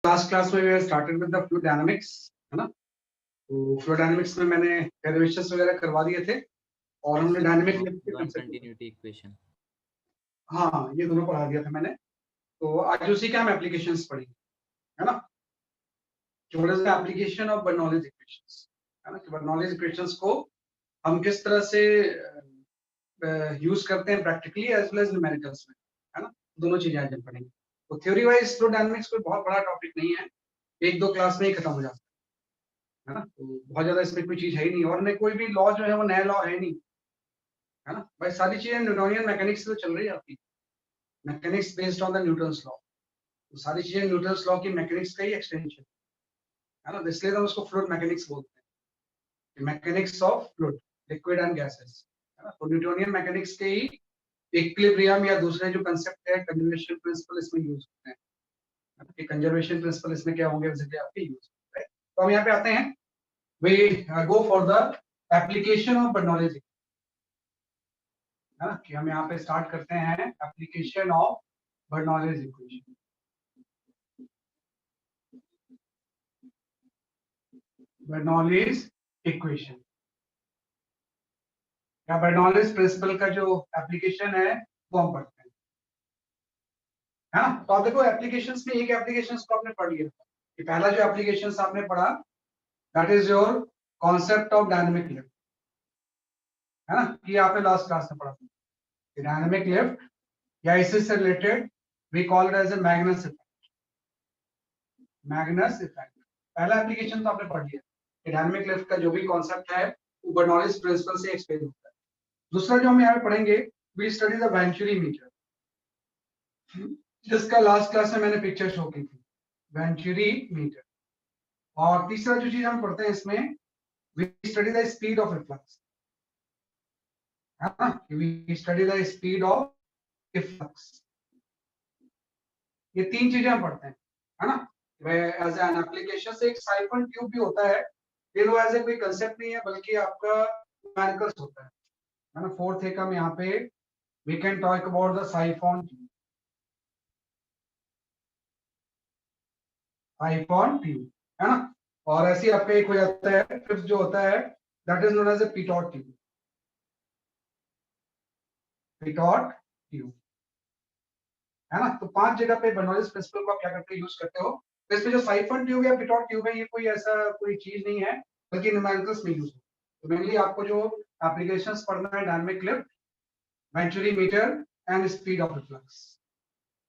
Last class में we started with the fluid dynamics, है ना। तो फ्लूइड डायनामिक्स में मैंने डेरिवेशंस वगैरह करवा दिए थे और हमने डायनामिक लिफ्ट के नॉन कंसेप्ट कंटिन्यूटी इक्वेशन, हाँ ये दोनों पढ़ा दिया था मैंने। तो आज उसी का हम एप्लीकेशंस पढ़ेंगे, है ना। What is the application of Bernoulli's equations, है ना, कि बर्नौलीज इक्वेशंस को हम किस तरह से यूज करते हैं practically as well as numericals में, है ना। दोनों चीजें आज हम पढ़ेंगे। तो थ्योरी वाइज फ्लूइड डायनामिक्स कोई बहुत बड़ा टॉपिक नहीं है, एक दो क्लास में ही खत्म हो जाता है ना। तो बहुत ज्यादा इसमें कोई चीज है ही नहीं, और नहीं कोई भी लॉ जो है वो नया लॉ है नहीं, है ना भाई। सारी चीजें न्यूटोनियन मैकेनिक्स से तो चल रही है आपकी, mechanics based on the Newton's law. तो सारी चीजें न्यूटन्स लॉ की मैकेनिक्स का ही एक्सटेंशन है ना। तो इसलिए हम उसको फ्लूइड मैकेनिक्स बोलते हैं, mechanics of fluid, liquid and gases, है ना। तो न्यूटोनियन मैकेनिक्स के ही इक्विलिब्रियम या दूसरे जो कंसेप्ट है कंजर्वेशन प्रिंसिपल इसमें यूज होते हैं, कि कंजर्वेशन प्रिंसिपल इसमें क्या होंगे बेसिकली आपके यूज, राइट। तो हम यहाँ पे आते हैं, we go for the application of Bernoulli's, है ना, कि हम यहाँ पे स्टार्ट करते हैं application of Bernoulli's equation. Bernoulli's equation या बर्नौलीज प्रिंसिपल का जो एप्लीकेशन है वो हम पढ़ते हैं, है ना। तो आप देखो एप्लीकेशंस में एक एप्लीकेशंस को आपने पढ़ लिया था, कि पहला जो एप्लीकेशंस आपने पढ़ा that is your concept of dynamic lift, है ना, कि आपने लास्ट क्लास में पढ़ा था डायनेमिक लिफ्ट या इससे related we call it as a Magnus effect, Magnus effect. पहला एप्लीकेशन तो आपने पढ़ लिया कि डायनेमिक लिफ्ट का जो भी कॉन्सेप्ट है वो बर्नौलीज प्रिंसिपल से एक्सप्लेन होता है। दूसरा जो हम यहाँ पे पढ़ेंगे we study the venturi meter, जिसका लास्ट क्लास में मैंने पिक्चर शो की थी, वेंचुरी मीटर। और तीसरा जो चीज हम पढ़ते हैं इसमें we study the speed of reflux, है ना, we study the speed of reflux. ये तीन चीजें हम पढ़ते हैं, है ना। एज एन एप्लीकेशन से एक साइफन ट्यूब भी होता है, ये लो एज ए कोई कंसेप्ट नहीं है बल्कि आपका न्यूमेरिकल्स होता है ना। फोर्थ एक हम यहाँ पे we can talk about the siphon tube, siphon tube, है ना। और ऐसे ही आपका एक हो जाता है फिफ्थ जो होता है that is known as a pitot tube, pitot tube, है ना। तो पांच जगह पे बर्नौलीज प्रिंसिपल को आप क्या करते हो यूज करते हो। तो इसमें जो साइफन ट्यूब या पिटॉट ट्यूब है ये कोई ऐसा कोई चीज नहीं है बल्कि न्यूमेरिकल्स में यूज होता है। तो मेनली आपको जो एप्लीकेशंस पढ़ना है dynamic lift, venturi meter and speed of reflux,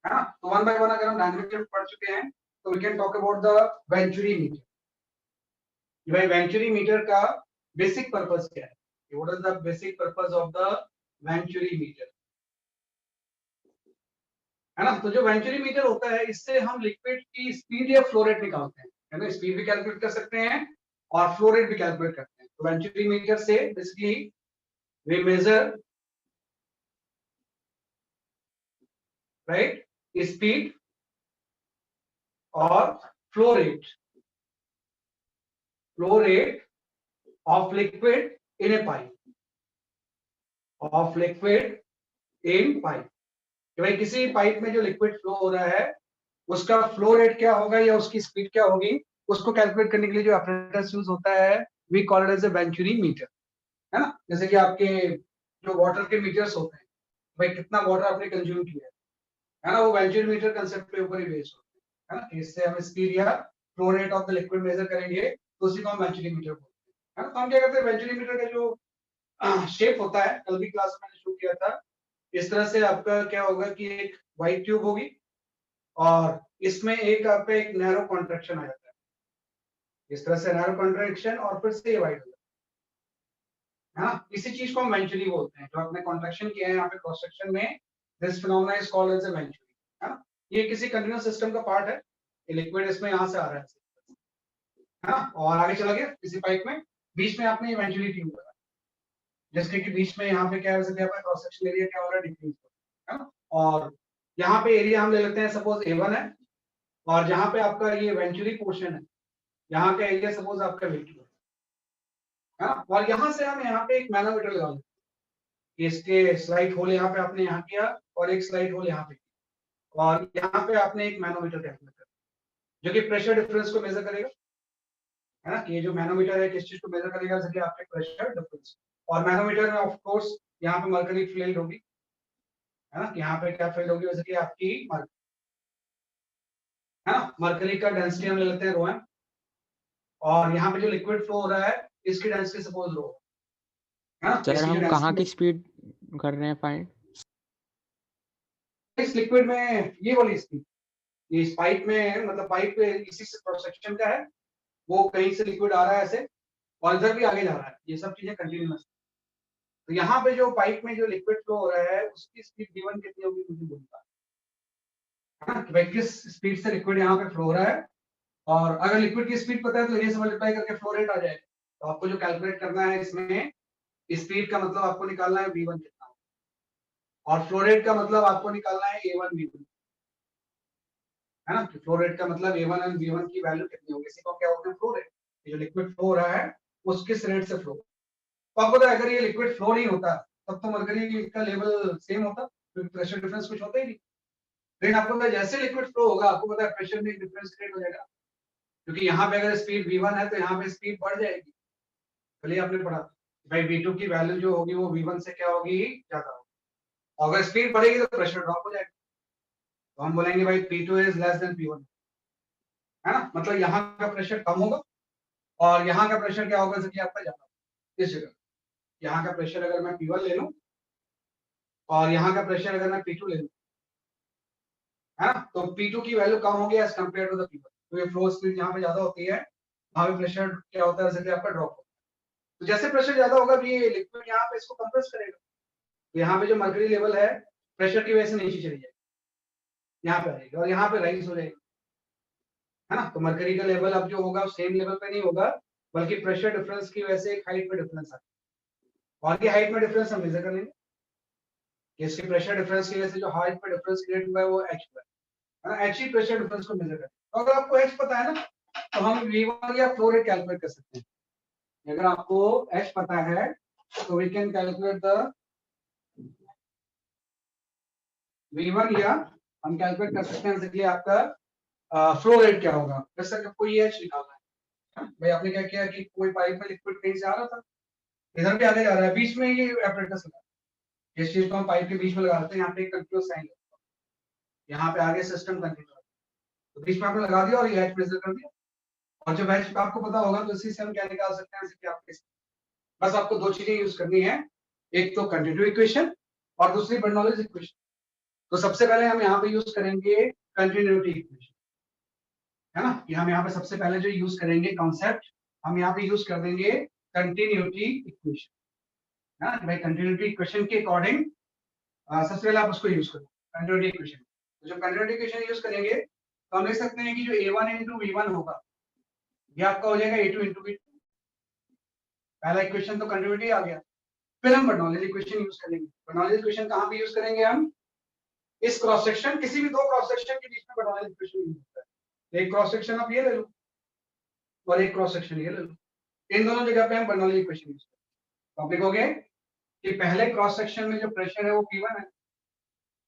है ना। तो वन बाय वन अगर हम डायनेमिक लिफ्ट पढ़ चुके हैं तो we can talk about the venturi meter. भाई वेंचुरी मीटर का बेसिक पर्पस क्या है, what is the basic purpose of the venturi meter, है ना। तो जो वेंचुरी मीटर होता है इससे हम लिक्विड की स्पीड या फ्लो रेट निकालते हैं, है ना। स्पीड भी कैलकुलेट कर सकते हैं और फ्लो रेट भी कैलकुलेट करते हैं। तो वेंचुरी मीटर से basically we measure right speed और flow rate, flow rate of liquid in a pipe, of liquid in pipe. भाई किसी पाइप में जो लिक्विड फ्लो हो रहा है उसका फ्लो रेट क्या होगा या उसकी स्पीड क्या होगी, उसको कैलकुलेट करने के लिए जो apparatus यूज होता है we call it as a venturi meter, है ना। जैसे कि आपके जो वाटर के मीटर्स होते हैं, भाई कितना वाटर आपने कंज्यूम किया है ना, वो वेंचुरी मीटर कंसेप्ट के ऊपर ही बेस्ड होता है ना। इससे हम स्पीड या flow rate of the liquid measure करेंगे तो उसी को हम वेंचुरी मीटर बोलते हैं, है ना। तो हम क्या करते हैं वेंचुरी मीटर का जो शेप होता है कल भी क्लास में मैंने शुरू किया था, इस तरह से आपका क्या होगा कि एक व्हाइट ट्यूब होगी और इसमें एक आपका एक नैरो कॉन्ट्रैक्शन आ जाता है, इस तरह से नैरो कॉन्ट्रैक्शन और फिर से व्हाइट हो जाता है ना। इसी चीज को हम वेंचुरी बोलते हैं, जो आपने कॉन्ट्रैक्शन किया है यहाँ पे क्रॉस सेक्शन में, this phenomena is called as a venturi, है ना। ये किसी कंटीन्यूअस सिस्टम का पार्ट है, ये लिक्विड इसमें यहाँ से आ रहा है ना, और आगे चला गया किसी पाइप में, बीच में आपने ये वेंचुरी ट्यूब लगा, जिसके कि बीच में यहाँ पे क्या है क्रॉस सेक्शन एरिया क्या हो रहा है डिक्रीज है ना। और यहाँ पे एरिया हम ले लेते हैं सपोज A1 है, और जहां पे आपका ये वेंचुरी पोर्शन है यहाँ का एरिया सपोज आपका V2 है ना। और यहाँ से हम यहाँ पे एक मैनोमीटर लगा लेते हैं, इसके स्लाइड होल यहाँ पे आपने यहाँ किया और एक स्लाइड होल यहाँ पे किया और यहाँ पे आपने एक मैनोमीटर कैलकुलेट कर, जो कि प्रेशर डिफरेंस को मेजर करेगा, है ना, कि ये जो मैनोमीटर है किस चीज को मेजर करेगा, जैसे कि आपके प्रेशर डिफरेंस। और मैनोमीटर में ऑफ कोर्स यहाँ पे मरकरी फील्ड होगी, है ना, यहाँ पे क्या फील्ड होगी, जैसे कि आपकी मरकरी, है ना, मरकरी का डेंसिटी हम ले लेते हैं ρm, और यहाँ पे जो लिक्विड फ्लो हो रहा है इसकी डेंसिटी सपोज रो, है ना, सर इसकी जो हम कहाँ की डेंसिटी स्पीड कर रहे हैं फाइंड? इस लिक्विड में ये वाली स्पीड, ये इस पाइप में, मतलब पाइप इसी से क्रॉस सेक्शन का है, वो कहीं से लिक्विड आ रहा है ऐसे और इधर भी आगे जा रहा है, ये सब चीजें कंटिन्यूअस। तो यहाँ पे जो पाइप में जो लिक्विड फ्लो हो रहा है उसकी स्पीड v1 कितनी होगी मुझे बोलता है ना, कि भाई किस स्पीड से लिक्विड यहाँ पे फ्लो हो रहा है। और अगर लिक्विड की स्पीड पता है तो एरिया से मल्टीप्लाई करके फ्लो रेट आ जाएगा। तो आपको जो कैलकुलेट करना है इसमें, स्पीड का मतलब आपको निकालना है v1 कितना हो, और फ्लो रेट का मतलब आपको निकालना है a1 v1, है ना, फ्लो रेट का मतलब a1 और v1 की वैल्यू कितनी होगी, इसी को क्या बोलते हैं फ्लो रेट। जो लिक्विड फ्लो हो रहा है उस किस रेट से फ्लो। तो आपको पता है अगर ये लिक्विड फ्लो नहीं होता तब तो मरकरी का लेवल सेम होता, क्योंकि प्रेशर डिफरेंस कुछ होता ही नहीं। लेकिन आपको पता है जैसे लिक्विड फ्लो होगा आपको पता है प्रेशर में डिफरेंस क्रिएट हो जाएगा, क्योंकि यहाँ पे अगर स्पीड v1 है तो यहाँ पे स्पीड बढ़ जाएगी। पहले आपने पढ़ा भाई v2 की वैल्यू जो होगी वो v1 से क्या होगी, ज्यादा होगी, और अगर स्पीड बढ़ेगी तो प्रेशर ड्रॉप हो जाएगा। तो हम बोलेंगे भाई p2 is less than p1, है ना, मतलब यहाँ का प्रेशर कम होगा और यहाँ का प्रेशर क्या होगा, जैसे कि आपका ज्यादा होगा। इस जगह यहाँ का प्रेशर अगर मैं p1 ले लूं और यहाँ का प्रेशर अगर मैं p2 ले लूं, है ना, तो p2 की वैल्यू कम होगी as compare to the p1, तो ये फ्लो स्पीड यहाँ पे ज्यादा होती है, वहां पे प्रेशर क्या होता है, जैसे कि आपका ड्रॉप होता है। तो जैसे प्रेशर ज्यादा होगा भी ये लिक्विड यहाँ पे इसको कंप्रेस करेगा, तो यहाँ पे जो मर्करी लेवल है प्रेशर की वजह से नीचे चली जाएगी, यहाँ पे आएगी और यहाँ पे राइज हो जाएगी, है ना। तो मर्करी का लेवल अब जो होगा सेम लेवल पे नहीं होगा, बल्कि प्रेशर डिफरेंस की वजह से एक हाइट में डिफरेंस आएगा, और ये हाइट में डिफरेंस हम मेजर कर लेंगे कि इसके प्रेशर डिफरेंस की वजह से जो हाइट में डिफरेंस क्रिएट हुआ है वो h हुआ है ना, h ही प्रेशर डिफरेंस को मेजर करें। तो अगर आपको h पता है ना तो हम v1 या फ्लो रेट कैलकुलेट कर सकते हैं। अगर आपको h पता है तो we can calculate the v1, या हम कैलकुलेट कर सकते हैं जैसे कि आपका फ्लो रेट क्या होगा। जैसे कि कोई h निकालना है भाई, आपने क्या किया कि कोई पाइप में लिक्विड कहीं से आ रहा था, इधर भी आगे जा रहा है, बीच में ये एपरेटस लगा, जिस चीज को हम पाइप के बीच में लगाते हैं यहाँ पे एक कंटिन्यूअस साइन लगता है, यहाँ पे आगे सिस्टम कंटिन्यू, तो बीच में आपने लगा दिया और ये h मेजर कर दिया। और जब h आपको पता होगा तो इसी से हम क्या निकाल सकते हैं, जैसे कि आपके बस आपको दो चीजें यूज करनी है, एक तो कंटिन्यूटी इक्वेशन और दूसरी बर्नौलीज इक्वेशन। तो सबसे पहले हम यहाँ पे यूज करेंगे कंटिन्यूटी इक्वेशन, है ना, कि हम यहाँ पे सबसे पहले जो यूज करेंगे कॉन्सेप्ट, हम यहाँ पे यूज कर देंगे कंटिन्यूटी इक्वेशन, है ना भाई। कंटिन्यूटी इक्वेशन के अकॉर्डिंग सबसे पहले आप उसको यूज करो कंटिन्यूटी इक्वेशन। तो जब कंटिन्यूटी इक्वेशन यूज करेंगे तो हम लिख सकते हैं कि जो a1 इंटू v1 होगा ये आपका हो जाएगा a2 इंटू v2। पहला इक्वेशन तो कंटिन्यूटी आ गया। फिर हम बर्नौलीज इक्वेशन यूज करेंगे। बर्नौलीज इक्वेशन कहाँ पे यूज करेंगे हम, इस क्रॉस सेक्शन, किसी भी दो क्रॉस सेक्शन के बीच में बर्नौलीज इक्वेशन यूज होता है। एक क्रॉस सेक्शन आप ये ले लो और एक क्रॉस सेक्शन ये ले लो, इन दोनों जगह पे हम बर्नौलीज इक्वेशन यूज करेंगे। तो आप लिखोगे कि पहले क्रॉस सेक्शन में जो प्रेशर है वो P1 है,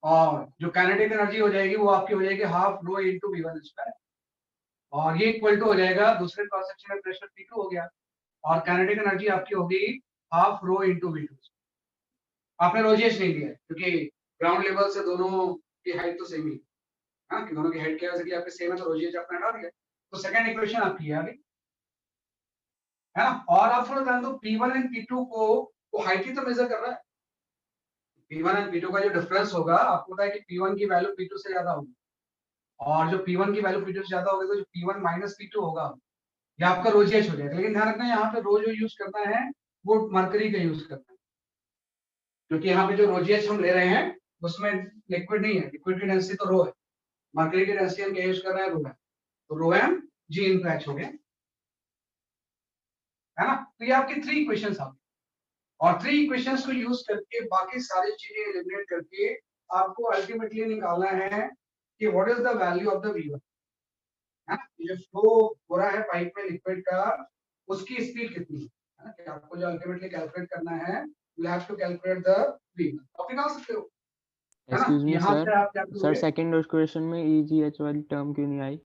और जो काइनेटिक एनर्जी हो जाएगी वो आपकी हो जाएगी half rho into v1 square, और ये इक्वल टू हो जाएगा दूसरे क्रॉस सेक्शन में प्रेशर P2 हो गया, और काइनेटिक एनर्जी आपकी होगी हाफ रो इनटू v2। आपने रोजियस नहीं दिया है क्योंकि ग्राउंड लेवल से दोनों की हाइट तो सेम ही है, हाँ, कि दोनों की हाइट क्या है, जैसे कि आपके सेम है तो रोजियस आपने हटा दिया। तो सेकंड इक्वेशन आपकी है अभी, है ना। और आप थोड़ा ध्यान दो P1 एंड P2 को वो हाइट ही तो मेजर कर रहा है। P1 एंड P2 का जो डिफरेंस होगा आपको पता है कि P1 की वैल्यू P2 से ज्यादा होगी, और जो P1 की वैल्यू P2 से ज्यादा होगी तो जो P1 माइनस P2 होगा ये आपका रोजियस हो जाएगा। लेकिन ध्यान रखना यहाँ पे रो जो यूज करना है वो मरकरी का यूज करना है, क्योंकि यहाँ पे जो रोजियस हम ले रहे हैं उसमें लिक्विड नहीं है, लिक्विड की डेंसिटी तो रो है, मरकरी की डेंसिटी हम क्या यूज कर रहे हैं, रो है। तो रो एम जी इंटू एच हो गया, है ना। तो ये आपकी थ्री इक्वेशंस आ गई, और थ्री इक्वेशंस को यूज करके बाकी सारी चीजें एलिमिनेट करके आपको अल्टीमेटली निकालना है कि what is the value of the v1, है ना। ये फ्लो हो रहा है पाइप में लिक्विड का, उसकी स्पीड कितनी है ना, कि आपको जो अल्टीमेटली कैलकुलेट करना है you have to calculate the v1। आप निकाल सकते हो, है ना। एक्सक्यूज मी यहाँ सर, से आप क्या सर करोगे, सेकंड क्वेश्चन में EGH वाली टर्म क्यों नहीं आई?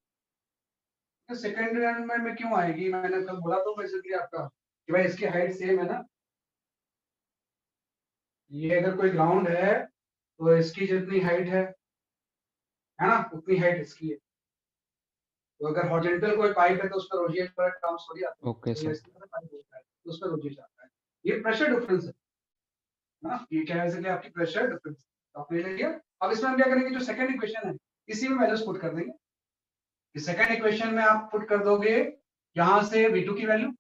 सेकेंड रन में क्यों आएगी? मैंने कल बोला तो बेसिकली आपका कि भाई इसकी हाइट सेम है ना, ये अगर कोई ग्राउंड है तो इसकी जितनी हाइट है ना, उतनी हाइट इसकी है। तो अगर हॉरिजॉन्टल कोई पाइप है तो उसका रोजिएट पर टर्म्स थोड़ी आता है। ओके तो सर। इसी तरह पाइप होता है तो उसका रोजिएट आता है। ये प्रेशर डिफरेंस है ना, ये क्या है कि आपकी प्रेशर डिफरेंस तो आपने ले लिया। अब इसमें हम क्या करेंगे, जो सेकंड इक्वेशन है इसी में वैल्यूज पुट कर देंगे। इस सेकंड इक्वेशन में आप पुट कर दोगे यहां से V2 की वैल्यू,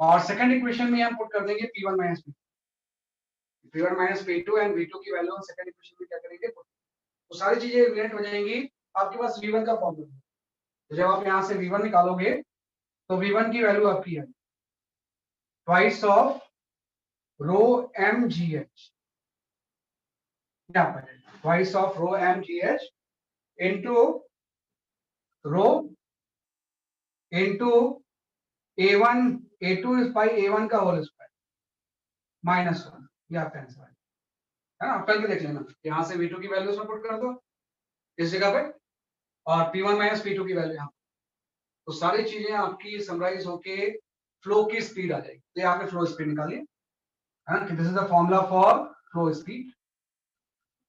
और सेकंड इक्वेशन में हम पुट कर देंगे P1 minus P1 minus P2 and V2 की वैल्यू हम सेकंड इक्वेशन में क्या करेंगे, तो सारी चीजें रिलेट हो जाएंगी। आपके पास V1 का फॉर्मूला है, तो जब आप यहाँ से V1 निकालोगे तो V1 की वैल्यू आपकी है ट्वाइस ऑफ रो mgh, क्या पड़ेगा, twice of rho mgh into rho into A1 A2 is by A1 का होल स्क्वायर माइनस 1, ये आपका आंसर है ना। करके देख लेना, यहाँ से V2 की वैल्यू उसमें पुट कर दो इस जगह पे, और P1 माइनस P2 की वैल्यू यहाँ, तो सारी चीजें आपकी समराइज होके फ्लो की स्पीड आ जाएगी। तो यहाँ पे फ्लो स्पीड निकालिए, है ना, कि this is the formula for flow speed.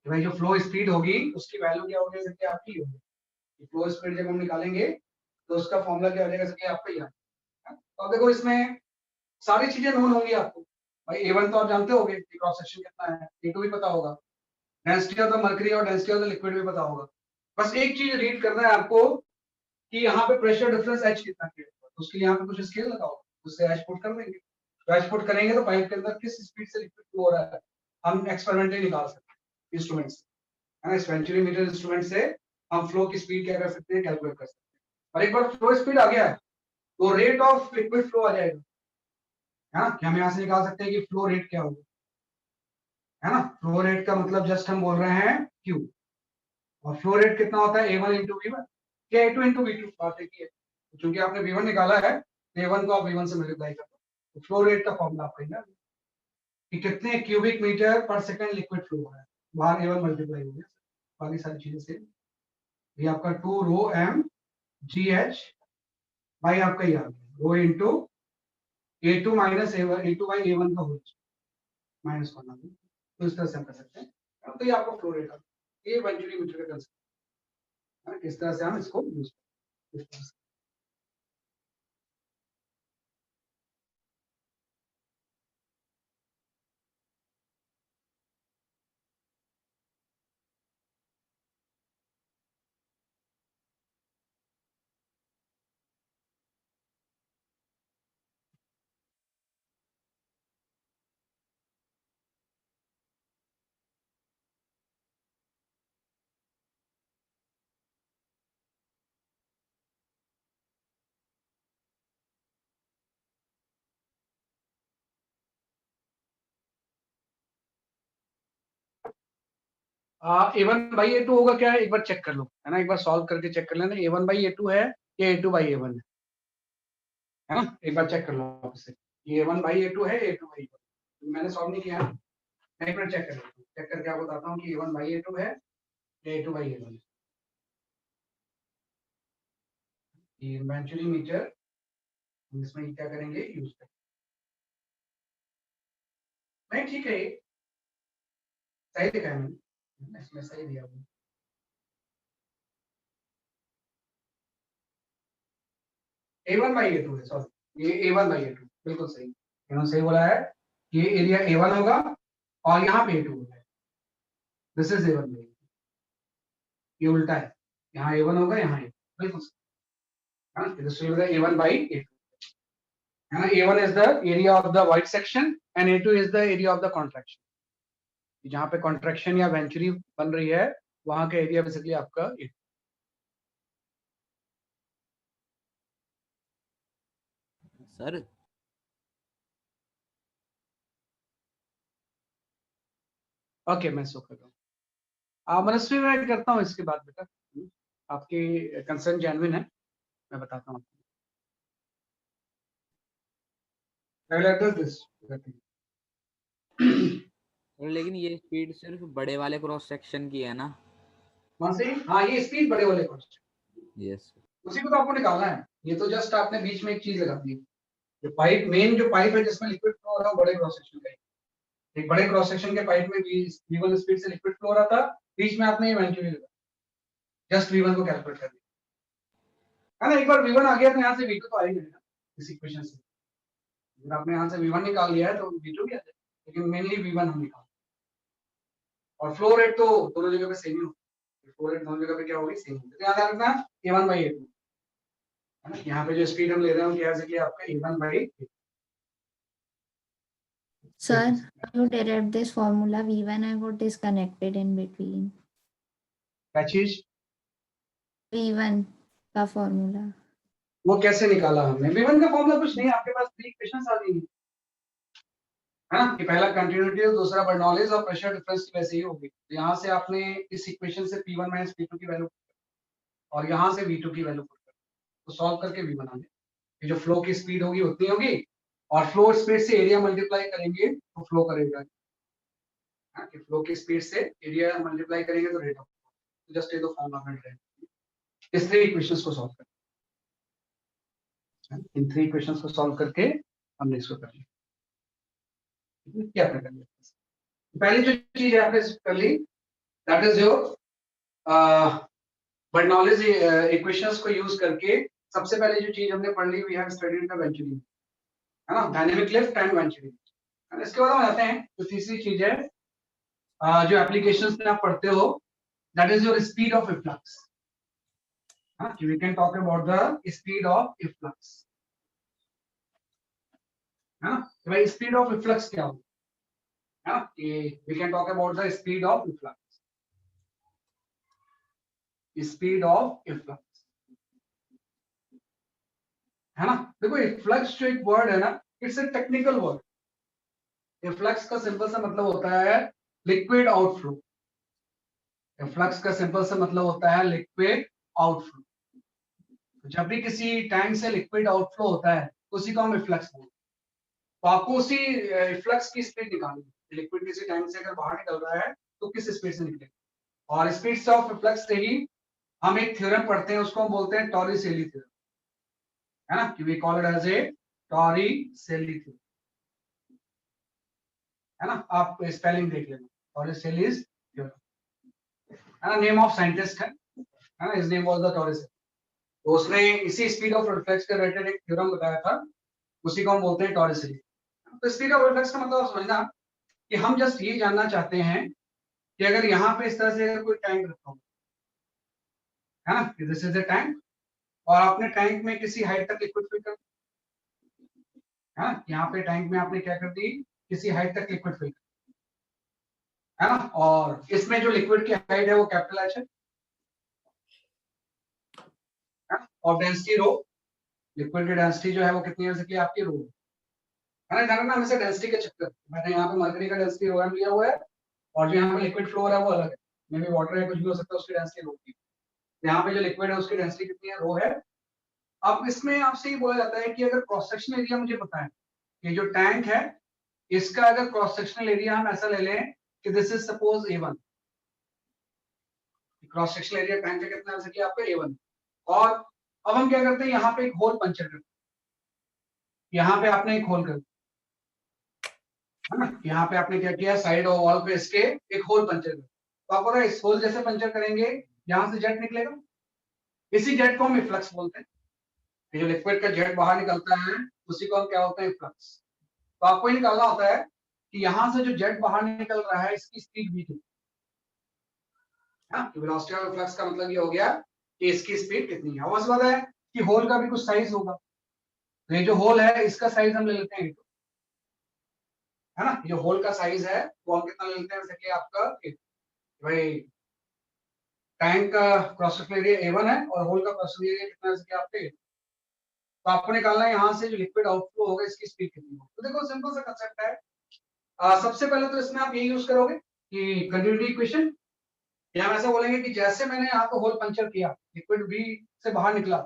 भाई जो फ्लो स्पीड होगी उसकी वैल्यू क्या होगी, जैसे कि आपकी होगी फ्लो स्पीड जब हम निकालेंगे तो उसका फॉर्मूला क्या हो जाएगा, जैसे कि आपका यहाँ। तो अब देखो इसमें सारी चीजें नोन होंगी आपको। भाई A1 तो आप जानते होगे कि क्रॉस सेक्शन कितना है, A2 भी पता होगा, डेंसिटी ऑफ द मर्करी और डेंसिटी ऑफ द लिक्विड भी पता होगा। बस एक चीज रीड करना है आपको कि यहाँ पे प्रेशर डिफरेंस H कितना है, तो उसके लिए यहाँ पे कुछ स्केल लगाओ, उससे H पुट कर देंगे। तो H पुट करेंगे तो पाइप के अंदर किस स्पीड से लिक्विड फ्लो हो रहा है हम एक्सपेरिमेंटली निकाल सकते हैं इंस्ट्रूमेंट से, है ना। वेंचुरीमीटर इंस्ट्रूमेंट से हम फ्लो की स्पीड क्या कर सकते हैं, कैलकुलेट कर सकते हैं। और एक बार फ्लो स्पीड आ गया है तो रेट ऑफ लिक्विड फ्लो आ जाएगा, है ना, कि हम यहाँ से निकाल सकते हैं कि फ्लो रेट क्या होगा, है ना। फ्लो रेट का मतलब जस्ट हम बोल रहे हैं Q, और फ्लो रेट कितना होता है A1 इंटू V1 क्या A2 इंटू V2, बात एक ही है। तो चूंकि आपने V1 निकाला है तो A1 को आप V1 से मल्टीप्लाई कर दो, तो फ्लो रेट का फॉर्मूला आपका है कि कितने क्यूबिक मीटर पर सेकंड लिक्विड फ्लो हो रहा है, बाहर A1 मल्टीप्लाई हो गया, बाकी सारी चीजें सेम। ये आपका 2 रो m GH बाई आपका ये आ गया rho into A2 minus A2 by A1 का होल माइनस 1 आ गया। तो इस तरह से हम कर सकते हैं। तो ये आपका फ्लो रेट है, ये वेंचुरी मीटर का कंसेप्ट है, किस तरह से हम इसको यूज करते हैं। A1 बाई A2 होगा क्या है, एक बार चेक कर लो, है ना, एक बार सॉल्व करके चेक कर लेना A1 बाई A2 है या A2 बाई A1 है ना, एक बार चेक कर लो आपसे ये A1 बाई A2 है A2 बाई A1। मैंने सॉल्व नहीं किया है, मैं एक बार चेक कर लेता हूँ, चेक करके आपको बताता हूँ कि A1 बाई A2 है या A2 बाई A1। ये इवेंचुअली मीटर हम इसमें क्या करेंगे, यूज करेंगे। नहीं ठीक है, सही लिखा है मैंने, इसमें सही दिया हुआ। A1 बाई A2 है, सॉरी ये A1 बाई A2 बिल्कुल सही, इन्होंने सही बोला है। ये एरिया A1 होगा और यहाँ पे A2 होगा, दिस इज A1 बाई, ये उल्टा है, यहाँ A1 होगा यहाँ A2, बिल्कुल सही, है ना। This will be A1 by A2, है ना। A1 is the area of the void section and A2 is the area of the contraction। जहाँ पे कॉन्ट्रैक्शन या वेंचुरी बन रही है वहां का एरिया बेसिकली आपका A2। सर ओके मैं सो कर रहा हूँ, मनस्वी मैं करता हूँ इसके बाद बेटा, आपकी कंसर्न जेन्युइन है, मैं बताता हूँ आपको। I will address this। Sir लेकिन ये स्पीड सिर्फ बड़े वाले क्रॉस सेक्शन की है ना। कौन सी, हाँ ये स्पीड बड़े वाले क्वेश्चन, यस उसी को तो आपको निकालना है। ये तो जस्ट आपने बीच में एक चीज लगा दी, जो पाइप, मेन जो पाइप है जिसमें लिक्विड फ्लो हो रहा है बड़े क्रॉस सेक्शन का है। एक बड़े क्रॉस सेक्शन के पाइप में V1 स्पीड से लिक्विड फ्लो हो रहा था, बीच में आपने ये वेंचुरी लगा, जस्ट V1 को कैलकुलेट कर दिया है ना। एक बार V1 आ गया तो यहाँ से V2 तो आएगा ना इस इक्वेशन से। अगर आपने यहाँ से V1 निकाल लिया है तो V2 भी आ जाएगा, लेकिन मेनली V1 हम निकाल। और फ्लो रेट तो दोनों जगह पे सेम ही होगी, फ्लो रेट दोनों जगह पे क्या होगी, सेम होगी। तो याद रखना A1/A2 है ना। यहाँ पे जो स्पीड हम ले रहे हैं क्या है आपका A1/A2। Sir, you derived this formula V1 I got disconnected in between. क्या चीज? V1 का formula. वो कैसे निकाला हमने? V1 का फॉर्मूला कुछ नहीं है, आपके पास 3 इक्वेशंस आ गई है ना, कि पहला कंटिन्यूटी और दूसरा बर्नौलीज और प्रेशर डिफरेंस की वैसे ही होगी। तो यहाँ से आपने इस इक्वेशन से P1 - P2 की वैल्यू और यहाँ से V2 की वैल्यू तो सॉल्व करके V1 आ गया। ये जो फ्लो की स्पीड होगी उतनी होगी, और फ्लो स्पीड से एरिया मल्टीप्लाई करेंगे तो फ्लो करेगा, कि फ्लो की स्पीड से एरिया मल्टीप्लाई करेंगे तो रेट ऑफ फ्लो। जस्ट ये दो फॉर्मूला में रहे, इस 3 इक्वेशंस को सॉल्व करें। इन 3 इक्वेशंस को सॉल्व करके हमने इसको कर लिया। क्या कर लिया? पहली जो चीज आपने कर ली that is your Bernoulli's equations को यूज करके सबसे पहले जो चीज हमने पढ़ ली we have studied the venturing, है ना, डायनेमिक लिफ्ट एंड वेंचुरिंग। इसके बाद हम आते हैं तो तीसरी चीज है जो एप्लीकेशंस में आप पढ़ते हो, that is your speed of efflux. We can talk about the speed of efflux, है ना। भाई स्पीड ऑफ इफ्लक्स क्या होगा, है ना, we can talk about the speed of efflux. Speed of efflux, है ना। देखो इफ्लक्स जो एक वर्ड है ना, it's a technical word. Efflux का सिंपल सा मतलब होता है लिक्विड आउटफ्लो। इफ्लक्स का सिंपल सा मतलब होता है लिक्विड आउटफ्लो। जब भी किसी टैंक से लिक्विड आउटफ्लो होता है उसी को हम इफ्लक्स बोलते हैं। तो आपको उसी इफ्लक्स की स्पीड निकालनी है। लिक्विड किसी टैंक से अगर बाहर निकल रहा है तो किस स्पीड से निकलेगा, और स्पीड ऑफ इफ्लक्स से ही हम एक थ्योरम पढ़ते हैं, उसको हम बोलते हैं टॉरिसेली थ्योरम, है ना, कि we call it as a Torricelli theorem, है ना। आप स्पेलिंग देख लेना, टॉरिसेलीज थ्योरम, है ना, नेम ऑफ साइंटिस्ट है ना, हिज नेम वाज द टॉरिसेली। तो उसने इसी स्पीड ऑफ रिफ्लेक्स के रिलेटेड एक थ्योरम बताया था, उसी को हम बोलते हैं टॉरिसेली। तो स्पीड ऑफ रिफ्लेक्स का मतलब समझना कि हम जस्ट ये जानना चाहते हैं कि अगर यहाँ पे इस तरह से अगर कोई टैंक रखा हो, है ना, दिस इज ए टैंक, और आपने टैंक में किसी हाइट तक लिक्विड फिल कर, है ना, यहाँ पे टैंक में आपने क्या कर दी, किसी हाइट तक लिक्विड फिल कर, है ना, और इसमें जो लिक्विड की हाइट है वो कैपिटल H है, और डेंसिटी रो, लिक्विड की डेंसिटी जो है वो कितनी है, कि आपकी रो है ना। जाना ना हमेशा डेंसिटी के चक्कर, मैंने यहाँ पे मरकरी का डेंसिटी रो लिया हुआ है, और जो यहाँ पे लिक्विड फ्लो हो रहा है वो अलग है, मे भी वाटर है, कुछ भी हो सकता है, उसकी डेंसिटी रो की। यहाँ पे जो लिक्विड है उसकी डेंसिटी कितनी है, रो है। अब इसमें आपसे ये बोला जाता है कि अगर क्रॉस सेक्शनल एरिया मुझे पता है, ये जो टैंक है इसका अगर क्रॉस सेक्शनल एरिया हम ऐसा ले लें कि this is suppose A1, cross sectional area tank का कितना है, कि आपका A1, और अब हम क्या करते हैं, यहाँ पे एक होल पंचर करते हैं, यहाँ पे आपने एक होल कर, है ना, यहाँ पे आपने क्या किया, साइड और वॉल पे इसके एक होल पंचर कर, तो आप इस होल जैसे पंचर करेंगे, यहाँ से जेट निकलेगा, इसी जेट को हम इफ्लक्स बोलते हैं। ये जो लिक्विड का जेट बाहर निकलता है उसी को हम क्या होता है, इफ्लक्स। तो आपको ये निकालना होता है कि यहाँ से जो जेट बाहर निकल रहा है इसकी स्पीड भी कितनी है, वेलोसिटी ऑफ फ्लक्स का मतलब ये हो गया कि इसकी स्पीड कितनी है। बस बात है कि होल का भी कुछ साइज होगा, तो ये जो होल है इसका साइज हम ले लेते हैं, है ना, जो होल का साइज है वो हम कितना ले लेते हैं, जैसे कि आपका भाई टैंक का क्रॉस सेक्शनल एरिया A1 है और होल का क्रॉस सेक्शनल एरिया कितना है, जैसे कि आपके, तो आपको निकालना है यहाँ से जो लिक्विड आउटफ्लो होगा इसकी स्पीड कितनी होगी। तो देखो सिंपल सा कंसेप्ट है। सबसे पहले तो इसमें आप ये यूज करोगे कि कंटिन्यूटी इक्वेशन, या हम ऐसा बोलेंगे कि जैसे मैंने यहाँ पे होल पंचर किया, लिक्विड V से बाहर निकला,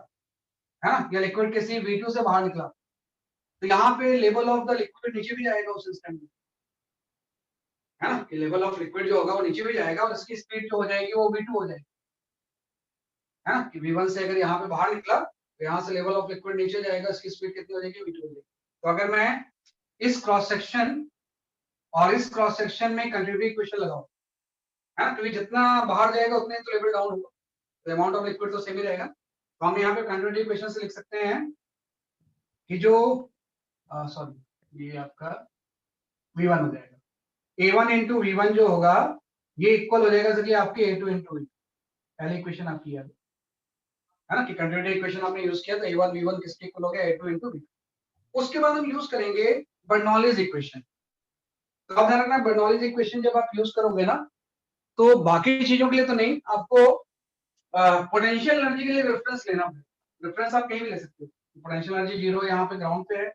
है ना, या लिक्विड किसी V2 से बाहर निकला, तो यहाँ पे लेवल ऑफ द लिक्विड नीचे भी जाएगा उस इंस्टेंट में, है ना, कि लेवल ऑफ लिक्विड जो होगा वो नीचे भी जाएगा और इसकी स्पीड जो हो जाएगी वो V2 हो जाएगी, है ना कि V1 से अगर यहाँ पे बाहर निकला तो यहाँ से लेवल ऑफ लिक्विड नीचे जाएगा, इसकी स्पीड कितनी हो जाएगी, V2 हो जाएगी। तो अगर मैं इस क्रॉस सेक्शन और इस क्रॉस सेक्शन में कंटिन्यूटी इक्वेशन लगाऊं, है ना, क्योंकि जितना बाहर जाएगा उतने तो लेवल डाउन होगा, तो अमाउंट ऑफ लिक्विड तो सेम ही रहेगा। तो हम यहाँ पे कंटिन्यूटी इक्वेशन से लिख सकते हैं कि जो सॉरी ये आपका V1 हो जाएगा, A1 इंटू V1 जो होगा ये इक्वल हो जाएगा कि आपके A2 इंटू V, पहली इक्वेशन आपकी है ना कि कंटिन्यूटी इक्वेशन आपने यूज किया तो A1 V1 किसके इक्वल हो गया, A2 इंटू V। उसके बाद हम यूज करेंगे बर्नौलीज इक्वेशन। तो अब ध्यान रखना, बर्नौलीज इक्वेशन जब आप यूज करोगे ना तो बाकी चीजों के लिए तो नहीं, आपको पोटेंशियल एनर्जी के लिए रेफरेंस लेना पड़ेगा। रेफरेंस आप कहीं भी ले सकते हो, पोटेंशियल एनर्जी जीरो यहाँ पे ग्राउंड पे है,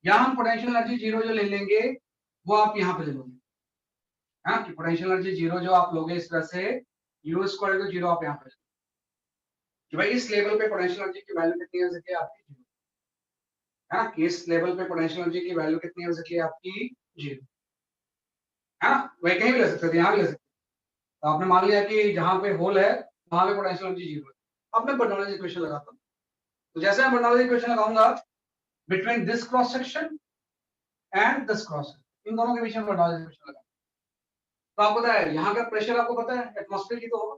या हम पोटेंशियल एनर्जी जीरो जो ले लेंगे वो आप यहाँ पे ले लोगे, हाँ कि पोटेंशियल एनर्जी जीरो जो आप लोगे इस तरह से U स्क्वायर को जीरो आप यहाँ पे कि भाई इस लेवल पे पोटेंशियल एनर्जी की वैल्यू कितनी हो सकती है आपकी जीरो, है ना कि इस लेवल पे पोटेंशियल एनर्जी की वैल्यू कितनी हो सकती है आपकी जीरो, है ना, वही कहीं भी ले सकते थे, यहाँ भी ले सकते। तो आपने मान लिया कि जहां पे होल है वहां पे पोटेंशियल एनर्जी जीरो है। अब मैं बर्नौलीज इक्वेशन लगाता हूँ, तो जैसे मैं बर्नौलीज इक्वेशन लगाऊंगा between this cross section and this cross section, इन दोनों के बीच में बर्नौलीज इक्वेशन लगाऊंगा। तो आपको पता है यहाँ का प्रेशर आपको पता है एटमॉस्फेरिक ही तो होगा,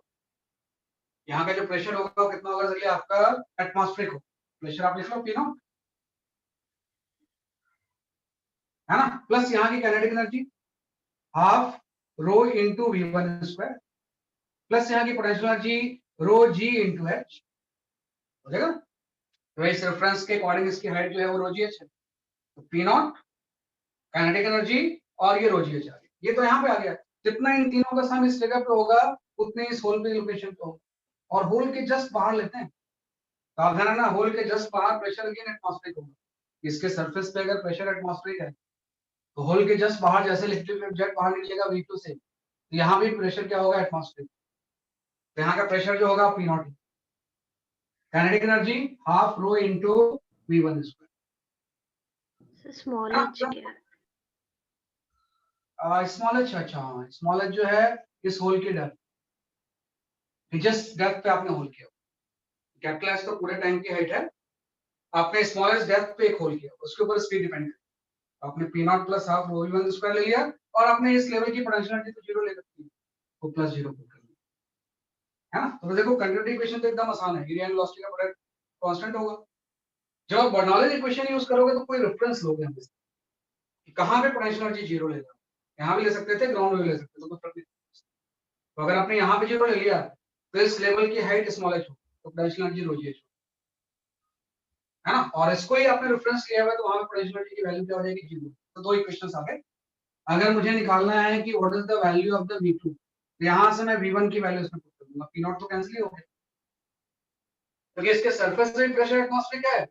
यहाँ का जो प्रेशर होगा वो कितना होगा, चलिए आपका एटमॉस्फेरिक हो, प्रेशर आप लिख लो P0, है ना, प्लस यहाँ की kinetic energy half rho into V1 square, plus यहाँ की पोटेंशियल एनर्जी रो G इंटू H हो जाएगा। तो इस रेफरेंस के अकॉर्डिंग इसकी हाइट जो है वो रो GH है, तो P0 काइनेटिक एनर्जी और ये रो GH आ गया, ये तो यहाँ पे आ गया। जितना इन तीनों का सम इस जगह पे होगा उतने इस होल पे लोकेशन पे होगा, और होल के जस्ट बाहर लेते हैं, तो आप ध्यान रखना होल के जस्ट बाहर प्रेशर अगेन एटमॉस्फेरिक होगा, इसके सरफेस पे अगर प्रेशर एटमॉस्फेरिक है तो होल के जस्ट बाहर जैसे लिक्विड जेट बाहर निकलेगा V2 से, तो यहाँ भी प्रेशर क्या होगा, एटमॉस्फेरिक, तो यहाँ का प्रेशर जो होगा P0, kinetic energy half rho into V1 square. Small H क्या है? स्मॉल एच, अच्छा स्मॉल एच जो है इस होल की डेप्थ, जस्ट डेप्थ पे आपने होल किया, कैपिटल एच तो पूरे टैंक की हाइट है, आपने स्मॉलेस्ट डेप्थ पे एक होल किया, उसके ऊपर स्पीड डिपेंड है, आपने P0 प्लस हाफ रो V1 स्क्वायर ले लिया, और आपने इस लेवल की पोटेंशियल एनर्जी तो जीरो ले रखी है, तो प्लस जीरो पुट कर लिया, है ना। तो देखो कंटिन्यूटी इक्वेशन तो एकदम आसान है, एरिया एंड वेलोसिटी का प्रोडक्ट कांस्टेंट होगा। जब आप बर्नौलीज इक्वेशन यूज करोगे तो कोई रेफरेंस लोगे हम कि कहां पे पोटेंशियल एनर्जी जीरो लेगा, यहाँ भी ले सकते थे, ग्राउंड में भी ले सकते थे, तो फर्क नहीं। तो अगर आपने यहाँ पे जीरो ले लिया तो इस लेवल की हाइट स्मॉल एच हो, तो पोटेंशियल एनर्जी रो GH है ना, और इसको ही आपने रेफरेंस लिया हुआ है, तो वहां पे पोटेंशियल एनर्जी की वैल्यू क्या हो जाएगी, जीरो। तो दो इक्वेशंस आ गए। अगर मुझे निकालना है कि what is the value of the V2, तो यहाँ से मैं V1 की वैल्यू इसमें पुट कर दूंगा, P0 तो कैंसिल ही हो गया, क्योंकि इसके सरफेस से प्रेशर एटमॉस्फेरिक है,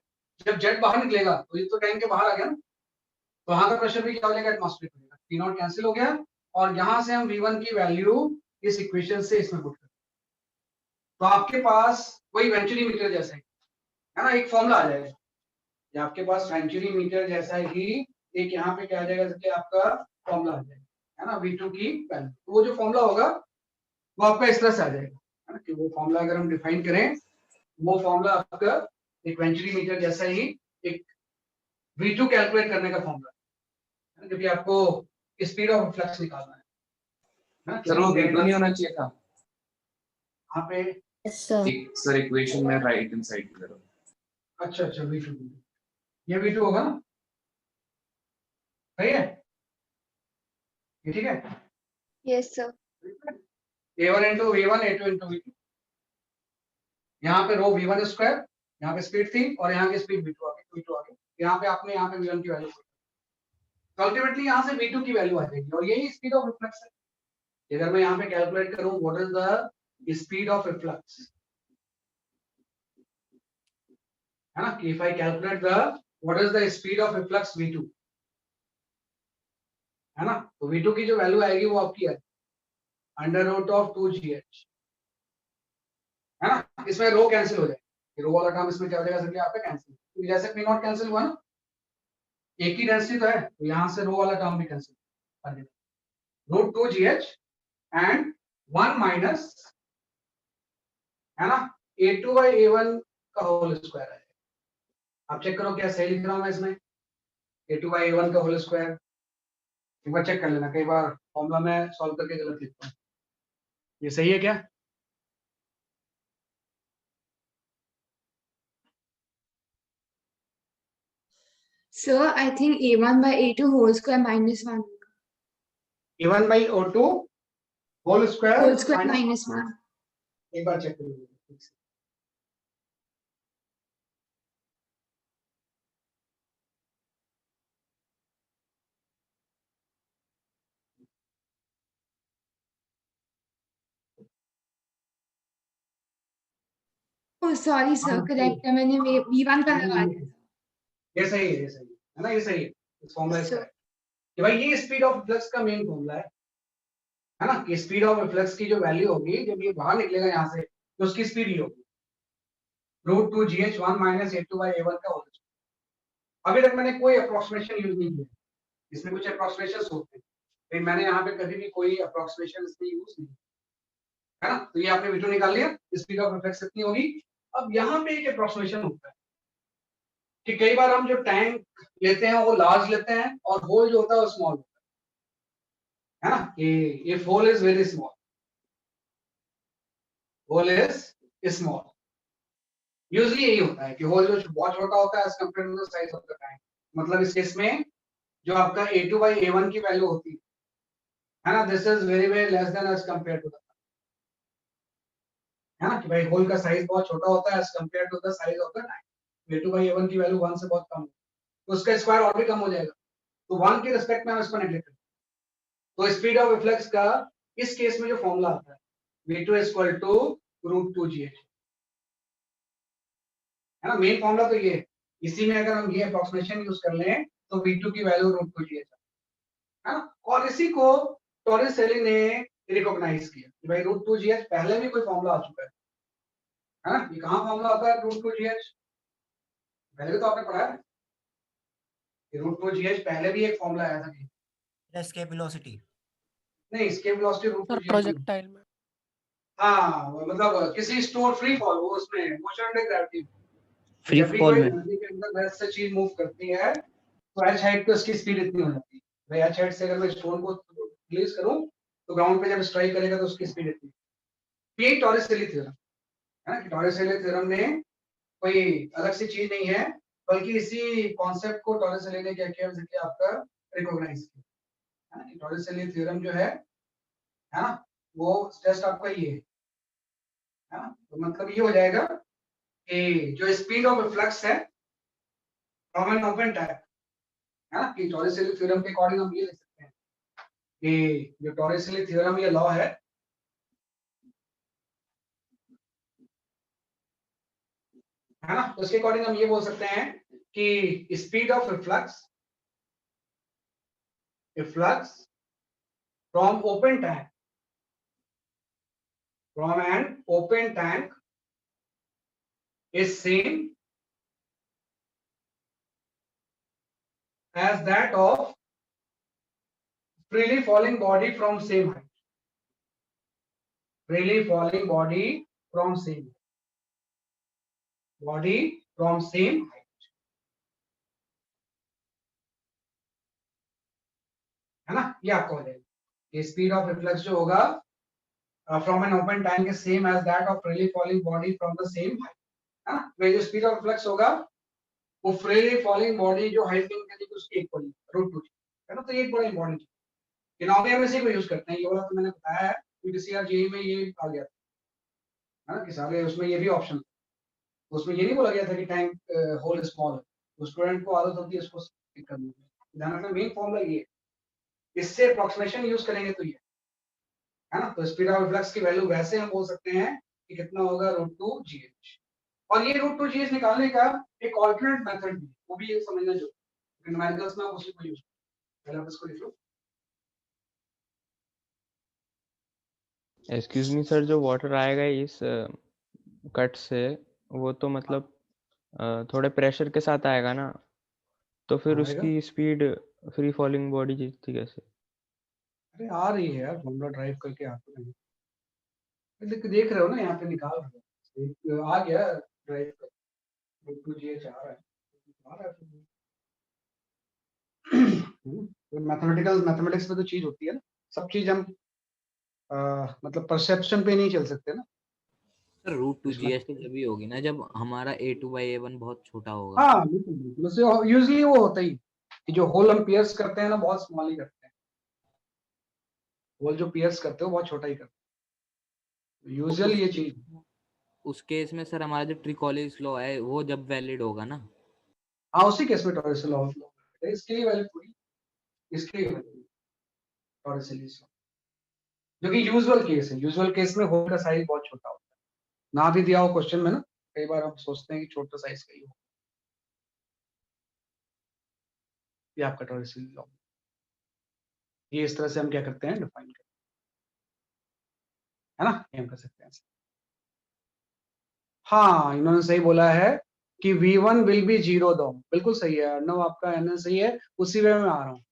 जब जेट बाहर निकलेगा तो ये तो टैंक के बाहर आ गया ना, तो वहां का प्रेशर भी क्या हो जाएगा, एटमॉस्फेरिक हो जाएगा, P0 कैंसिल हो गया, और यहाँ से हम V1 की वैल्यू इस इक्वेशन से इसमें पुट कर, तो आपके पास वही वेंचुरी मीटर जैसा है ना, एक फॉर्मूला आ जाएगा, ये आपके पास वेंचुरी मीटर जैसा ही एक यहाँ पे क्या आ जाएगा, जैसे आपका फॉर्मूला आ जाएगा, है ना, V2 की वैल्यू, तो वो जो फॉर्मूला होगा वो आपका इस तरह से आ जाएगा, है ना, कि वो फॉर्मूला अगर हम डिफाइन करें, वो फॉर्मूला आपका एक वेंचुरी मीटर जैसा ही एक V2 कैलकुलेट करने का फॉर्मूला है, क्योंकि आपको स्पीड ऑफ फ्लक्स निकालना है, सर वो V2 नहीं होना चाहिए था यहाँ पे, Yes, sir. सर इक्वेशन में राइट हैंड साइड की तरफ। अच्छा V2, ये V2 होगा ना, सही है, ये ठीक है, yes sir. A1 into V1, A2 into V2, यहाँ पे रो V1 स्क्वायर, यहाँ पे स्पीड थी और यहाँ की स्पीड V2 आ गई, यहाँ पे आपने यहाँ पे V1 की वैल्यू, तो अल्टीमेटली यहाँ से V2 की वैल्यू आ जाएगी, और यही स्पीड ऑफ रिफ्लेक्स है। अगर मैं यहाँ पे कैलकुलेट करूँ what is the speed of reflex, है ना, कि if I calculate the what is the speed of reflex V2, है ना, तो V2 की जो वैल्यू आएगी वो आपकी है अंडर रूट ऑफ 2GH, है ना, इसमें रो कैंसिल हो जाएगा, रो वाला टर्म इसमें क्या हो जाएगा, सर आपका कैंसिल, तो जैसे P0 कैंसिल हुआ ना, एक ही डेंसिटी तो है, तो यहाँ से रो वाला टर्म भी कैंसिल कर देगा, रूट 2GH एंड 1 माइनस, है ना, A2 by A1 का होल स्क्वायर है। आप चेक करो क्या सही लिख रहा हूँ मैं इसमें, A2 by A1 का होल स्क्वायर। एक बार चेक कर लेना, कई बार फॉर्मूला में सॉल्व करके गलत लिखता हूँ। ये सही है क्या? Sir, I think A1 by A2 whole square minus 1. A1 by O2 whole square Whole square minus 1. एक बार चेक करो। Oh, sorry, sir. हाँ, Correct है, मैंने V1 का लगा दिया था. ये सही है, ये सही है ना, ये सही है। इस फॉर्मूला इसका Sir. है कि भाई ये स्पीड ऑफ रिफ्लक्स का मेन फॉर्मूला है ना, कि स्पीड ऑफ रिफ्लक्स की जो वैल्यू होगी जब ये बाहर निकलेगा यहाँ से तो उसकी स्पीड ही होगी √2 GH1 minus A2 by A1 का होल स्क्वायर। अभी तक मैंने कोई अप्रोक्सीमेशन यूज नहीं किया, इसमें कुछ अप्रोक्सीमेशन होते हैं, लेकिन मैंने यहाँ पे कभी भी कोई अप्रोक्सीमेशन इसमें यूज नहीं, है ना। तो ये आपने V2 निकाल लिया, स्पीड ऑफ रिफ्लेक्स कितनी होगी। अब यहाँ पे एक अप्रोक्सीमेशन होता है कि कई बार हम जो टैंक लेते हैं वो लार्ज लेते हैं और होल जो होता है वो स्मॉल होता है ना, कि if hole is very small, hole is small, usually यही होता है कि होल जो बहुत छोटा होता है as compare to the size of the tank. मतलब इस केस में जो आपका A2 by A1 की वैल्यू होती है ना, this is very very less than as compare to the, है ना, कि भाई होल का साइज बहुत छोटा होता है as compare to the size of the tank. A2 by A1 की वैल्यू 1 से बहुत कम है तो उसका स्क्वायर और भी कम हो जाएगा, तो 1 के रिस्पेक्ट में हम इसको नेगलेक्ट करते हैं। तो स्पीड ऑफ रिफ्लेक्स का इस केस में जो फॉर्मूला आता है V2 √2 GH, है ना, मेन फॉर्मूला तो ये है। इसी में अगर हम ये अप्रोक्सीमेशन यूज कर लें तो V2 की वैल्यू √2 GH है ना, और इसी को टॉरिसेली ने रिकॉग्नाइज किया कि भाई √2 GH पहले भी कोई फॉर्मूला आ चुका है ना। ये कहाँ फॉर्मूला आता है √2 GH, पहले भी तो आपने पढ़ा है, √2 GH पहले भी एक फॉर्मूला आया था। एस्केप वेलोसिटी नहीं, escape velocity √2 सर GH नहीं। प्रोजेक्टाइल में हाँ, मतलब किसी स्टोर फ्री फॉल, वो उसमें मोशन अंडर ग्रेविटी, फ्री जब भी फॉल कोई में धरती के अंदर वैसे से चीज मूव करती है तो h हाइट पे उसकी स्पीड इतनी हो जाती है। भाई h हाइट से अगर मैं स्टोन को रिलीज करूं तो ग्राउंड पे जब स्ट्राइक करेगा तो उसकी स्पीड इतनी। ये टॉरिसेली थ्योरम है ना, कि टॉरिसेली थ्योरम ने कोई अलग सी चीज नहीं है, बल्कि इसी कॉन्सेप्ट को टॉरिसेली ने क्या किया, जैसे कि आपका रिकॉग्नाइज किया, है ना, कि टॉरिसेली थ्योरम जो है ना, वो जस्ट आपका ये है ना। तो मतलब ये हो जाएगा कि जो स्पीड ऑफ रिफ्लक्स है फ्रॉम एन ओपन टैप, है ना, कि टॉरिसेली थ्योरम के अकॉर्डिंग हम ये लिख सकते हैं कि जो टॉरिसेली थ्योरम ये लॉ है ना, तो उसके अकॉर्डिंग हम ये बोल सकते हैं कि speed of reflux from open tank, from an open tank is same as that of freely falling body from same height, freely falling body from same height, है ना। ये आपको हो जाएगा कि स्पीड ऑफ रिफ्लेक्स जो होगा from an open tank is same as that of freely falling body from the same height, है ना। तो जो स्पीड ऑफ रिफ्लेक्स होगा वो फ्रीली फॉलिंग बॉडी जो हाइट गेन करेगी उसके इक्वल √2 है ना। तो ये एक बड़ा इंपॉर्टेंट चीज है, नॉर्मली हम इसी को यूज करते हैं। ये वाला तो मैंने बताया है क्योंकि सीआर जेईई में ये आ गया था, है ना, कि सारे उसमें ये भी ऑप्शन, उसमें ये नहीं बोला गया था कि टैंक होल स्मॉल है, तो स्टूडेंट को आदत होती है इसको टिक करने की। ध्यान रखना मेन फॉर्मूला ये है, इससे अप्रोक्सीमेशन यूज करेंगे तो ये, है ना। तो स्पीड ऑफ रिफ्लेक्स की वैल्यू वैसे हम बोल सकते हैं कि कितना होगा √2 GH, और ये √2 GH निकालने का एक ऑल्टरनेट मेथड भी है, वो भी ये समझना जो न्यूमेरिकल्स में आप उसी को यूज करें। पहले आप इसको लिख लो। एक्सक्यूज मी सर, जो वाटर आएगा इस कट से वो तो मतलब थोड़े प्रेशर के साथ आएगा ना, तो फिर आएगा। उसकी स्पीड फ्री फॉलिंग बॉडी जीतती कैसे? अरे आ रही है यार, फॉर्मूला ड्राइव करके आपको देख रहे हो ना, यहाँ पे निकाल रहे हो, एक आ गया ड्राइव पे 2GH आ रहा है मैथमेटिक्स में तो चीज होती है ना, सब चीज हम मतलब परसेप्शन पे नहीं चल सकते ना। सर रूट टू इसमें- जी एच तो जब ही होगी ना जब हमारा A2/A1 बहुत छोटा होगा। हाँ बिल्कुल बिल्कुल, यूजली वो होता ही कि जो होल हम पियर्स करते हैं ना बहुत स्मॉल ही करते हैं, होल जो पियर्स करते हो बहुत छोटा ही करते हैं यूजुअल ये चीज। उस केस में सर हमारा जो ट्रिकोलिस लॉ है वो जब वैलिड होगा ना। हाँ उसी केस में टॉरसल लॉ इसके लिए वैलिड पूरी, इसके लिए टॉरसल लॉ जो कि यूजुअल केस है। यूजुअल केस में होल का साइज बहुत छोटा होता है, ना भी दिया हो क्वेश्चन में ना, कई बार हम सोचते हैं कि छोटा साइज का ही हो, ये आपका टॉरसल लॉ। ये इस तरह से हम क्या करते हैं डिफाइन करते हैं, है ना, ये हम कर सकते हैं। हाँ इन्होंने सही बोला है कि V1 विल बी 0 दो, बिल्कुल सही है अर्णव, आपका एनएन सही है, उसी वे में आ रहा हूँ,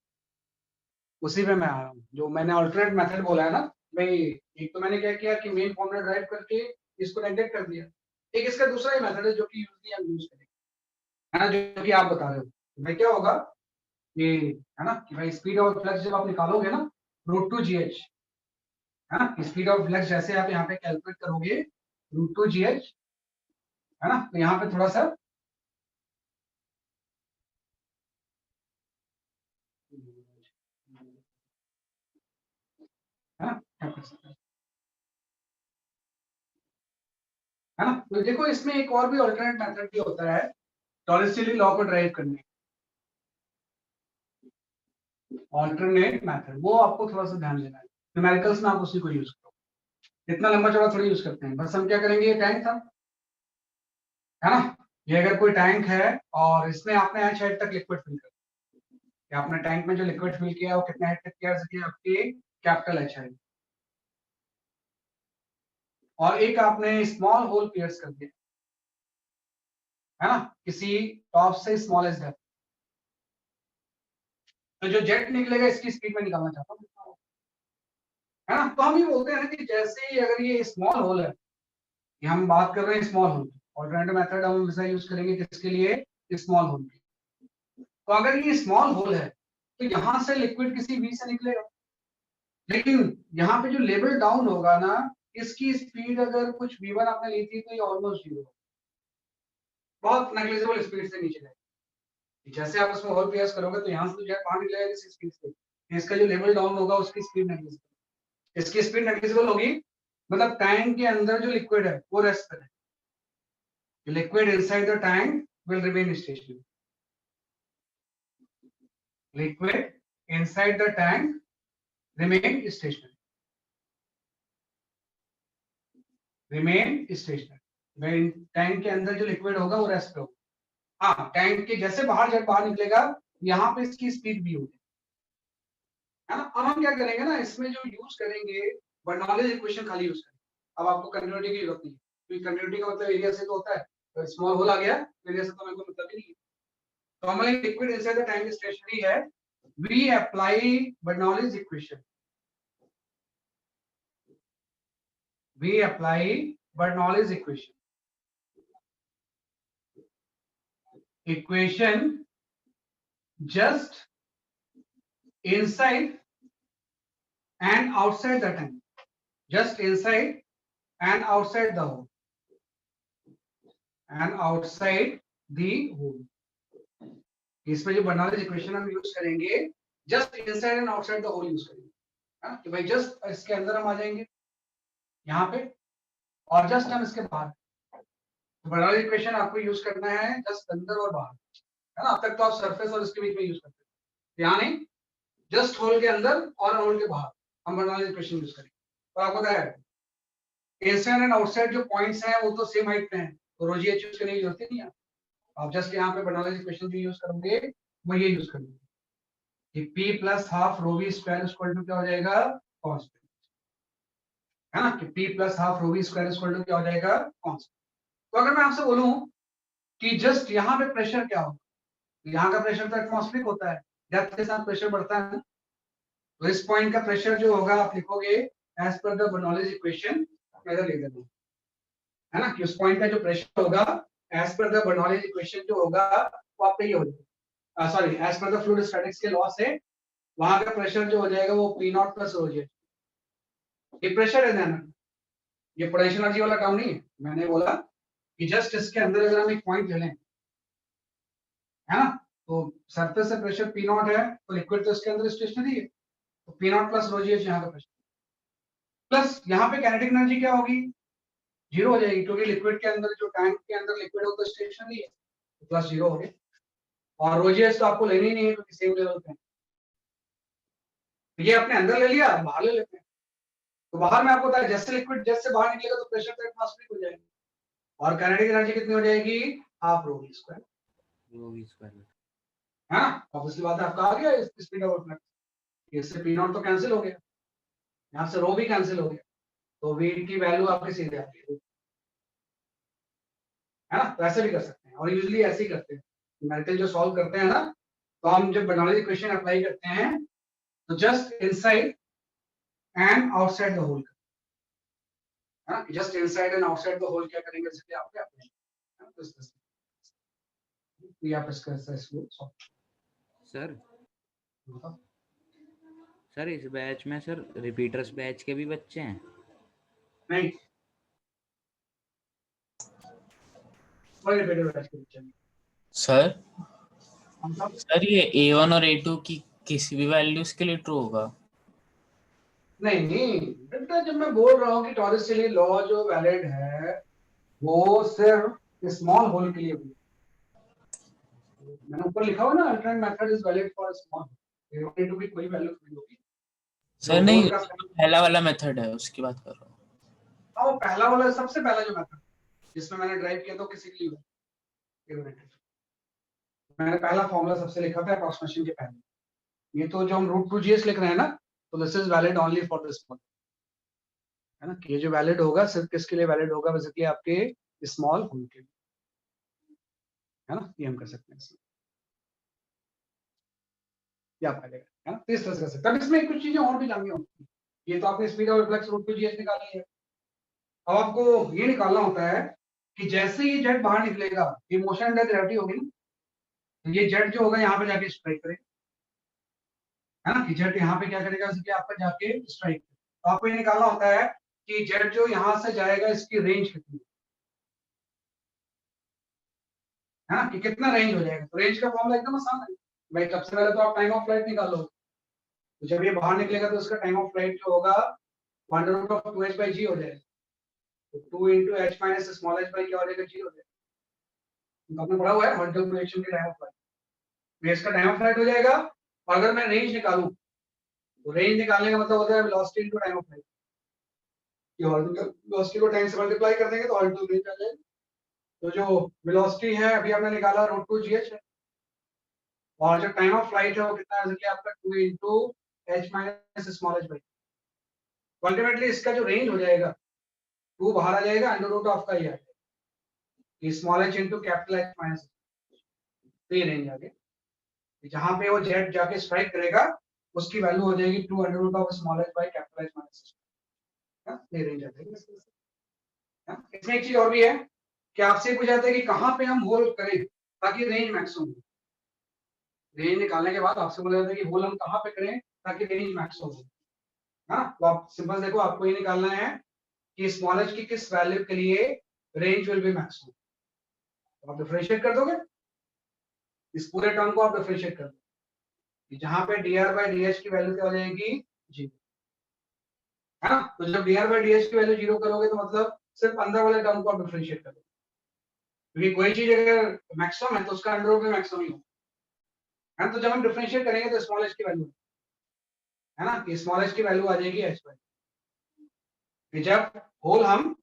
उसी वे में आ रहा हूँ। जो मैंने अल्टरनेट मेथड बोला है ना भाई, एक तो मैंने क्या किया कि मेन फॉर्मूला ड्राइव करके इसको नेगलेक्ट कर दिया, एक इसका दूसरा ही मेथड है जो कि यूजली हम यूज करेंगे, है ना, जो कि आप बता रहे हो भाई क्या होगा ये, है ना कि भाई स्पीड ऑफ फ्लक्स जब आप निकालोगे ना √2GH, है ना, स्पीड ऑफ फ्लक्स जैसे आप यहाँ पे कैलकुलेट करोगे √2GH, है ना, तो यहाँ पे थोड़ा सा है ना, क्या कर सकते हैं, है ना। तो देखो इसमें एक और भी अल्टरनेट मेथड भी होता है टॉरसियली लॉ को ड्राइव करने, अल्टरनेट मेथड, वो आपको थोड़ा सा ध्यान देना है। न्यूमेरिकल्स में आप उसी को यूज करो, इतना लंबा चौड़ा थोड़ी यूज करते हैं। बस हम क्या करेंगे, ये टैंक था, है ना, ये अगर कोई टैंक है और इसमें आपने एच हेड तक लिक्विड फिल कर, आपने टैंक में जो लिक्विड फिल किया वो कितना हेड तक किया, आपके कैपिटल एच हेड, और एक आपने स्मॉल होल पियर्स कर दिया, है ना, किसी टॉप से स्मॉलेस्ट डेप्थ, तो जो जेट निकलेगा इसकी स्पीड में निकालना चाहता हूँ, है ना। तो हम ये बोलते हैं ना कि जैसे ही अगर ये स्मॉल होल है, ये हम बात कर रहे हैं स्मॉल होल, ऑल्टरनेटिव मेथड हम हमेशा यूज करेंगे किसके लिए, स्मॉल होल के। तो अगर ये स्मॉल होल है तो यहां से लिक्विड किसी वी से निकलेगा, लेकिन यहाँ पे जो लेवल डाउन होगा ना, इसकी स्पीड अगर कुछ V1 आपने ली थी तो ये ऑलमोस्ट 0, बहुत नेग्लिजिबल स्पीड से नीचे जाएगी। जैसे आप उसमें होल पियर्स करोगे तो यहाँ से तो जेट बाहर निकलेगा किसी स्पीड से, इसका जो लेवल डाउन होगा उसकी स्पीड नेग्लिजिबल, इसकी स्पीड नेग्लिजिबल होगी, मतलब टैंक के अंदर जो लिक्विड है वो रेस्ट करेगा, liquid inside the tank will remain stationary. Liquid inside the tank remain stationary. Remain stationary. भाई टैंक के अंदर जो लिक्विड होगा वो रेस्ट होगा। हाँ टैंक के जैसे बाहर जब बाहर निकलेगा यहाँ पे इसकी स्पीड भी होगी, है ना। अब हम क्या करेंगे ना, इसमें जो यूज करेंगे बर्नौलीज इक्वेशन खाली यूज करेंगे। अब आपको कंटिन्यूटी की जरूरत नहीं है, क्योंकि कंटिन्यूटी का मतलब एरिया से तो होता है, तो स्मॉल होल आ गया, एरिया से तो मेरे को मतलब ही नहीं है। Normally liquid inside the tank is stationary है, we apply Bernoulli's equation. We apply Bernoulli's equation. Equation just inside and outside the tank. Just inside and outside the hole. And outside the hole. इसमें जो Bernoulli's equation हम use करेंगे just inside and outside the hole use करेंगे, हाँ कि भाई just इसके अंदर हम आ जाएंगे यहाँ पे और जस्ट हम इसके बाहर, तो बर्नौलीज इक्वेशन आपको यूज करना है जस्ट अंदर और बाहर, है ना। अब तक तो आप सरफेस और इसके बीच में यूज करते हैं, यहाँ नहीं, जस्ट होल के अंदर और होल के बाहर हम बर्नौलीज इक्वेशन यूज करेंगे। और आपको पता है इनसाइड एंड आउटसाइड जो पॉइंट्स हैं वो तो सेम हाइट पे हैं, तो रो जी एच यूज करने की जरूरत ही नहीं है। आप जस्ट यहाँ पे बर्नौलीज इक्वेशन जो यूज करोगे वो ये यूज करेंगे कि P plus half rho v square equal to क्या हो जाएगा, कांस्टेंट, है ना, कि P plus half rho v square equal to क्या हो जाएगा, कांस्टेंट। तो अगर मैं आपसे बोलूं कि जस्ट यहाँ पे प्रेशर क्या होगा, यहाँ का प्रेशर तो एटमॉस्फेरिक होता है, डेप्थ के साथ प्रेशर बढ़ता है ना, तो इस पॉइंट का प्रेशर जो होगा आप लिखोगे as per the Bernoulli's equation, मैं इधर लिख देता हूं, है ना, कि उस पॉइंट का जो प्रेशर होगा as per the Bernoulli equation जो होगा वो आपका ये हो जाएगा, sorry as per the fluid statics के लॉ से वहां का प्रेशर जो हो जाएगा वो P not plus rho g. ये प्रेशर है ध्यान रखना, ये पोटेंशियल एनर्जी वाला काम नहीं है। मैंने बोला कि जस्ट इसके अंदर अगर हम एक पॉइंट ले लें, है ना, तो सरफेस से प्रेशर P नॉट है तो लिक्विड तो इसके अंदर स्टेशनरी है, तो P नॉट प्लस रो जी यहाँ का प्रेशर प्लस यहाँ पे काइनेटिक एनर्जी क्या होगी, जीरो हो जाएगी, क्योंकि लिक्विड के अंदर जो टैंक के अंदर लिक्विड हो तो स्टेशनरी है, तो प्लस जीरो हो गया। और रोजियस तो आपको लेनी नहीं है क्योंकि सेम लेवल पे है। ये अपने अंदर ले लिया, बाहर ले लेते हैं, तो बाहर में आपको पता है जैसे लिक्विड जैसे बाहर निकलेगा तो प्रेशर तो एटमॉस्फेरिक हो जाएगी और काइनेटिक एनर्जी कितनी हो जाएगी, हाफ रो वी स्क्वायर, है ना। ऑब्वियसली बात है, आपका आ गया स्पीड ऑफ फ्लक्स, इससे P नॉट तो कैंसिल हो गया, यहाँ से रो भी कैंसिल हो गया, तो V की वैल्यू आपके सीधे आ गई, है ना। तो ऐसे भी कर सकते हैं और यूजुअली ऐसे ही करते हैं, न्यूमेरिकल जो सॉल्व करते हैं ना, तो हम जब बर्नौली इक्वेशन अप्लाई करते हैं तो just inside and outside the hole, है ना, just inside and outside the hole क्या करेंगे, इसलिए आपके अपने तो इस तरह से ये आप इसका सर सर इस बैच में सर रिपीटर्स बैच के भी बच्चे हैं? नहीं, कोई रिपीटर बैच के बच्चे नहीं। सर हम सब सर ये A1 और A2 की किसी भी वैल्यूज के लिए ट्रू होगा? नहीं बेटा, जब मैं बोल रहा हूँ कि टॉरसियली लॉ जो वैलिड है वो सिर्फ स्मॉल होल के लिए भी, मैंने ऊपर लिखा हुआ ना, alternate method is valid for small, A1 A2 की कोई वैल्यू नहीं होगी। सर नहीं, पहला वाला मेथड है उसकी बात कर रहा हूँ। हाँ, वो पहला वाला सबसे पहला जो मेथड जिसमें मैंने ड्राइव किया तो किसी के लिए मैंने पहला फॉर्मूला सबसे लिखा था अप्रॉक्सीमेशन के पहले। ये तो जो हम √2GS लिख रहे हैं ना, तो this is valid only for this small, है ना। ये जो वैलिड होगा सिर्फ किसके लिए वैलिड होगा, बेसिकली आपके स्मॉल होल के लिए, है ना। ये हम कर सकते हैं इसमें, क्या फायदा है ना, इस तरह से कर सकते हैं। अब इसमें कुछ चीजें और भी जाननी होती है। ये तो आपने स्पीड ऑफ रिफ्लेक्स √2GS निकाली है, अब आपको ये निकालना होता है कि जैसे ये जेट बाहर निकलेगा, ये मोशन अंडर ग्रेविटी होगी ना, तो ये जेट जो होगा यहाँ पे जाके स्ट्राइक करेगा, है ना, कि जेट यहाँ पे क्या करेगा, इसलिए आपका जाके स्ट्राइक। तो आपको ये निकालना होता है कि जेट जो यहाँ से जाएगा इसकी रेंज कितनी है ना, कि कितना रेंज हो जाएगा। तो रेंज का फॉर्मूला एकदम आसान है भाई, सबसे पहले तो आप टाइम ऑफ फ्लाइट निकालो, तो जब ये बाहर निकलेगा तो इसका टाइम ऑफ फ्लाइट जो होगा 1/2h/g हो जाएगा, तो 2 × h - स्मॉल h बाई क्या हो जाएगा, g हो जाएगा। तो आपने पढ़ा हुआ है हॉरिजॉन्टल प्रोजेक्शन के टाइम ऑफ फ्लाइट, तो इसका टाइम ऑफ फ्लाइट हो जाएगा। और अगर मैं रेंज निकालूं तो रेंज निकालने का मतलब होता है velocity into time of flight, ये हॉरिजॉन्टल वेलोसिटी को टाइम से मल्टीप्लाई कर देंगे तो हॉरिजॉन्टल रेंज आ जाएगा। तो जो वेलोसिटी है अभी आपने निकाला √2GH है, और जो टाइम ऑफ फ्लाइट है वो कितना है, इसलिए आपका 2 × h - small h by, ultimately इसका जो रेंज हो जाएगा 2 बाहर आ जाएगा, √2 आपका ये आ जाएगा, ये small h × capital H minus, तो ये रेंज आ गया। जहां पे वो जेट जाके स्ट्राइक करेगा उसकी वैल्यू हो जाएगी 2 √2 small h by capital H minus, ये रेंज आ जाएगी। इसमें एक चीज और भी है कि आपसे पूछा जाता है कि कहाँ पे हम होल करें ताकि रेंज मैक्सिमम हो। रेंज निकालने के बाद आपसे बोला जाता है कि होल हम कहाँ पे करें ताकि रेंज मैक्सिमम हो, हाँ। तो आप सिंपल देखो, आपको ये निकालना है कि स्मॉल h की किस वैल्यू के लिए रेंज विल बी मैक्सिमम, तो आप डिफरेंशिएट कर दोगे, इस पूरे टर्म को आप डिफरेंशिएट कर दोगे, जहां पे dr/dh की वैल्यू क्या हो जाएगी, 0, है ना। तो जब dr/dh की वैल्यू 0 करोगे तो मतलब सिर्फ अंदर वाले टर्म को आप डिफरेंशिएट करोगे, क्योंकि कोई चीज अगर मैक्सिमम है तो उसका अंडर रूट में मैक्सिमम ही होगा, है। तो जब हम डिफरेंशिएट करेंगे तो स्मॉल h की वैल्यू, है ना, कि स्मॉल h की वैल्यू आ जाएगी h बाई, जब होल हम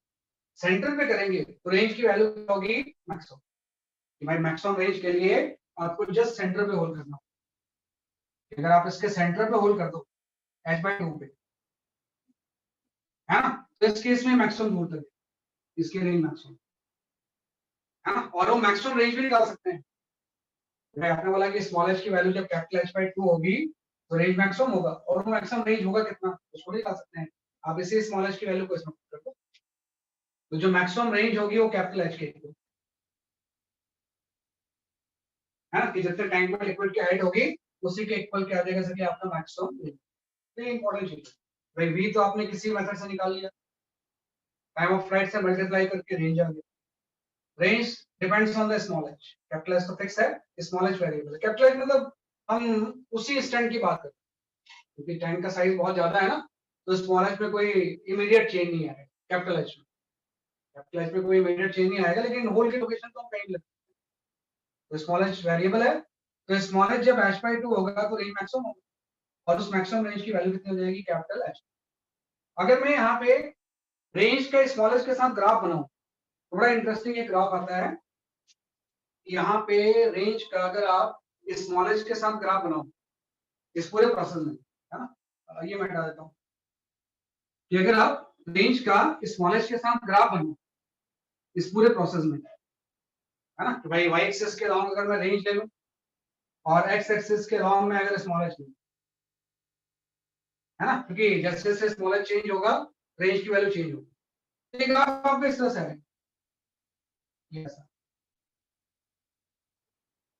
सेंटर पे करेंगे तो रेंज की वैल्यू होगी मैक्सिमम, कि भाई मैक्सिमम रेंज के लिए आपको जस्ट सेंटर पे होल करना, अगर आप इसके सेंटर पे होल कर दो h/2 पे, है ना, तो इस केस में मैक्सिमम दूर तक इसकी रेंज मैक्सिमम, है ना। और वो मैक्सिमम रेंज भी निकाल सकते हैं, मैं आपने बोला कि स्मॉल h की वैल्यू जब कैपिटल H/2 होगी तो रेंज मैक्सिमम होगा, और वो मैक्सिमम रेंज होगा कितना उसको निकाल सकते हैं आप, इसी स्मॉल h की वैल्यू को इसमें पुट कर दो, तो जो मैक्सिमम रेंज होगी वो कैपिटल एच के इक्वल है ना, कि जितने टैंक में लिक्विड की हाइट होगी उसी के इक्वल क्या आ जाएगा, जैसे कि आपका मैक्सिमम रेंज। ये इंपॉर्टेंट चीज है भाई। वी तो आपने किसी मेथड से निकाल लिया, टाइम ऑफ फ्लाइट से मल्टीप्लाई करके रेंज आ गया। Range depends on the small h, capital H तो फिक्स है, स्मॉल एच वेरिएबल है। कैपिटल एच मतलब हम उसी स्टैंड की बात करते हैं, क्योंकि टैंक का साइज बहुत ज्यादा है ना, तो स्मॉल एच में कोई इमीडिएट चेंज नहीं आएगा। कैपिटल एच में कोई इमीडिएट चेंज नहीं आएगा, लेकिन होल की लोकेशन तो हम कहीं लगते हैं। तो स्मॉल एच वेरिएबल है, तो स्मॉल एच जब h/2 होगा तो रेंज मैक्सिमम होगा, और उस मैक्सिमम रेंज की वैल्यू कितनी हो जाएगी, कैपिटल एच। अगर मैं यहाँ पे रेंज के स्मॉल एच के साथ ग्राफ बनाऊं, तो बड़ा इंटरेस्टिंग एक ग्राफ आता है। यहाँ पे रेंज का अगर आप स्मॉल एच के साथ ग्राफ बनाओ इस पूरे प्रोसेस में, है ना, ये मैं हटा देता हूँ कि अगर आप रेंज का स्मॉल एच के साथ ग्राफ बनाओ इस पूरे प्रोसेस में, है ना, तो भाई वाई एक्सिस के लॉन्ग अगर मैं रेंज ले लूं और एक्स एक्सिस के लॉन्ग में अगर स्मॉल एच लूं, है ना, क्योंकि जैसे जैसे स्मॉल एच चेंज होगा रेंज की वैल्यू चेंज होगी। ये ग्राफ आपको इस तरह से है, ये ऐसा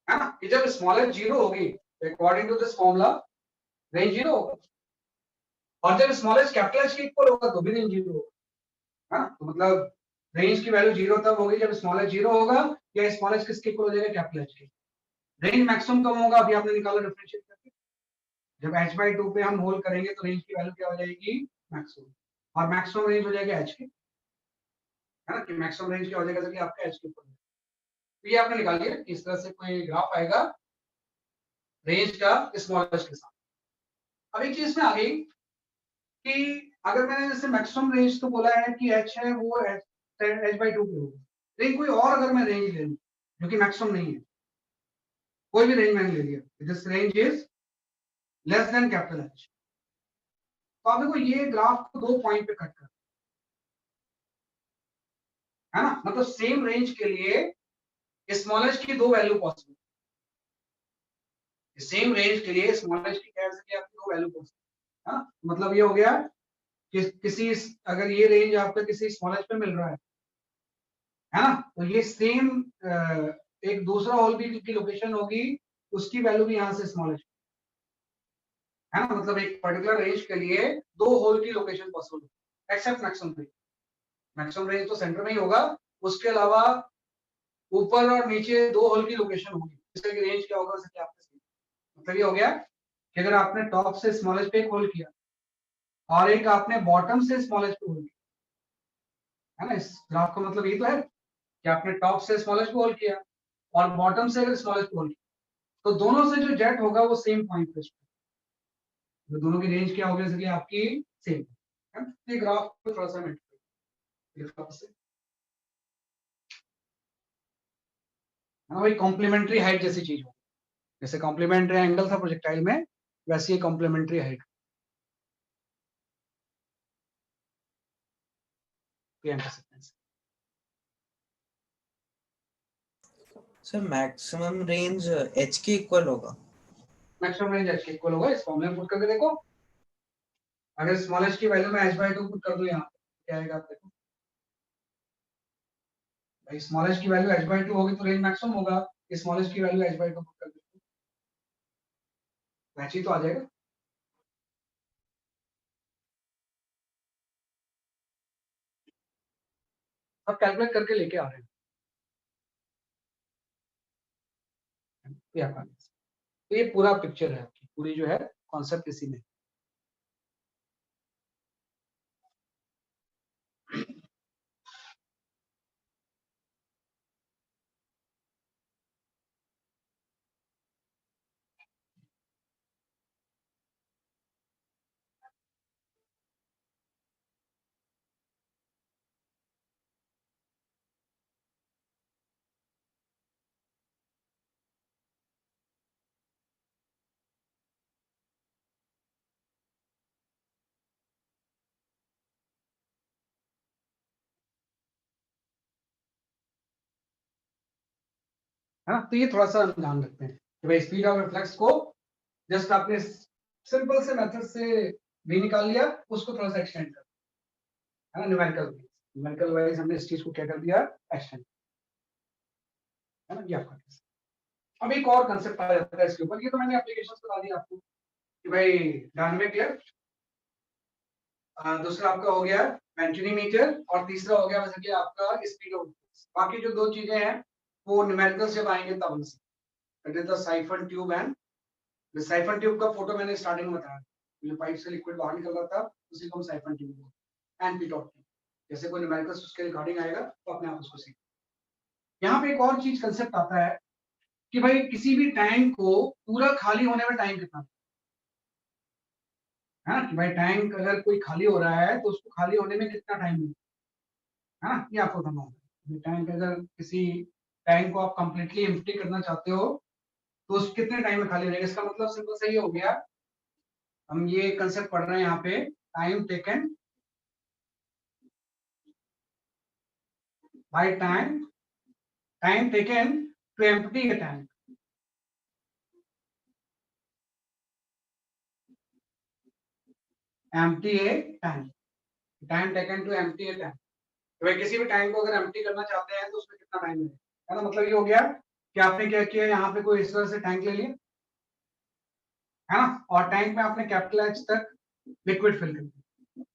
है ना, कि जब स्मॉल एच 0 होगी according to this formula range 0 होगा, और जब स्मॉल एच कैपिटल एच के इक्वल होगा तो भी रेंज 0 होगा, है ना। तो मतलब रेंज की वैल्यू 0 तब होगी जब स्मॉल एच 0 होगा, या स्मॉल एच किसके इक्वल हो जाएगा, कैपिटल एच के। रेंज मैक्सिमम कब होगा, अभी आपने निकाला डिफरेंशिएट करके, जब h/2 पे हम होल करेंगे तो रेंज की वैल्यू क्या हो जाएगी, मैक्सिमम, और मैक्सिमम रेंज हो जाएगा h के, है ना, कि मैक्सिमम रेंज क्या हो जाएगा, जैसे कि आपका h के ऊपर। तो ये आपने निकाल लिया, इस तरह से कोई ग्राफ आएगा रेंज का स्मॉल एच के साथ। अब एक चीज में आ गई कि अगर मैंने जैसे मैक्सिमम रेंज तो बोला है कि h है वो h/2 पे होगा, लेकिन कोई और अगर मैं रेंज ले लूं जो कि मैक्सिमम नहीं है, कोई भी रेंज मैंने ले लिया, this range is less than capital H, तो आप देखो ये ग्राफ को 2 पॉइंट पे कट कर, है ना, मतलब सेम रेंज के लिए स्मॉल एच की 2 वैल्यू पॉसिबल, सेम रेंज के लिए स्मॉल एच की क्या सकती है आपकी 2 वैल्यू पॉसिबल, है ना। मतलब ये हो गया कि किसी अगर ये रेंज आपका किसी स्मॉल एच पे मिल रहा है ना, तो ये सेम एक दूसरा होल भी की लोकेशन होगी, उसकी वैल्यू भी यहाँ से स्मॉल एच, है ना, मतलब एक पर्टिकुलर रेंज के लिए 2 होल की लोकेशन पॉसिबल है, except maximum range. Maximum range तो सेंटर में ही होगा, उसके अलावा ऊपर और नीचे 2 होल की लोकेशन होगी, इसका रेंज क्या होगा, उससे क्या आपका मतलब ये हो गया कि अगर आपने टॉप से स्मॉल एच पे एक होल किया और एक आपने बॉटम से स्मॉल एच पे होल किया, है ना, इस ग्राफ का मतलब ये तो है कि आपने टॉप से स्मॉल एच पे होल किया और बॉटम से अगर स्मॉल एच पे होल किया, तो दोनों से जो जेट होगा वो सेम पॉइंट पे, तो दोनों की रेंज क्या होगी, जैसे कि आपकी सेम है। ये ग्राफ को थोड़ा सा से हाँ भाई, कॉम्प्लीमेंट्री हाइट जैसी चीज हो, जैसे कॉम्प्लीमेंट्री एंगल था प्रोजेक्टाइल में, वैसे ही complementary height. Sir maximum range h के इक्वल होगा, मैक्सिमम रेंज h के इक्वल होगा, इस फॉर्मूले में पुट करके देखो, अगर स्मॉल h की वैल्यू में h/2 पुट कर दूं यहाँ पे क्या आएगा, आप देखो भाई, स्मॉल h की वैल्यू h/2 होगी तो रेंज मैक्सिमम होगा, स्मॉल h की वैल्यू h/2 पुट कर दो, मैच ही तो आ जाएगा। अब कैलकुलेट करके लेके आ रहे हैं, तो ये पूरा पिक्चर है आपकी, पूरी जो है कॉन्सेप्ट इसी में। है ना, तो ये थोड़ा सा ध्यान रखते हैं कि भाई स्पीड ऑफ रिफ्लेक्स को जस्ट आपने सिंपल से मेथड से भी निकाल लिया, उसको थोड़ा सा एक्सटेंड कर, है ना, न्यूमेरिकल न्यूमेरिकल वाइज हमने इस चीज को क्या कर दिया, एक्सटेंड, है ना, ये आपका केस। अब एक और कंसेप्ट आ जाता है इसके ऊपर, ये तो मैंने एप्लीकेशंस बता दी आपको कि भाई डायनामिक लेफ्ट, दूसरा आपका हो गया मैंटिनीमीटर, और तीसरा हो गया बेसिकली आपका स्पीड ऑफ। बाकी जो दो चीजें हैं वो न्यूमेरिकल जब आएंगे तब उनसे, that is the siphon tube and the siphon tube का फोटो मैंने स्टार्टिंग में बताया, जो पाइप से लिक्विड बाहर निकल रहा था उसी को हम साइफन ट्यूब बोलते हैं, एंड पिटॉट ट्यूब। जैसे कोई न्यूमेरिकल्स उसके रिकॉर्डिंग आएगा तो अपने आप उसको सीख। यहाँ पे एक और चीज कंसेप्ट आता है कि भाई किसी भी टैंक को पूरा खाली होने में टाइम कितना है ना, कि भाई टैंक अगर कोई खाली हो रहा है तो उसको खाली होने में कितना टाइम लगेगा, है ना, ये आपको करना होगा। टैंक अगर किसी टैंक को आप कंप्लीटली एम्प्टी करना चाहते हो तो उस कितने टाइम में खाली हो जाएगा, इसका मतलब सिंपल सा ये हो गया, हम ये कंसेप्ट पढ़ रहे हैं यहाँ पे, time taken by time taken to empty a tank. Empty a tank, time taken to empty a tank. तो भाई किसी भी टैंक को अगर एम्प्टी करना चाहते हैं तो उसमें कितना टाइम लगेगा, है ना, मतलब ये हो गया कि आपने क्या किया, यहाँ पे कोई इस तरह से टैंक ले लिया, है ना, और टैंक में आपने कैपिटल एच तक लिक्विड फिल कर दिया,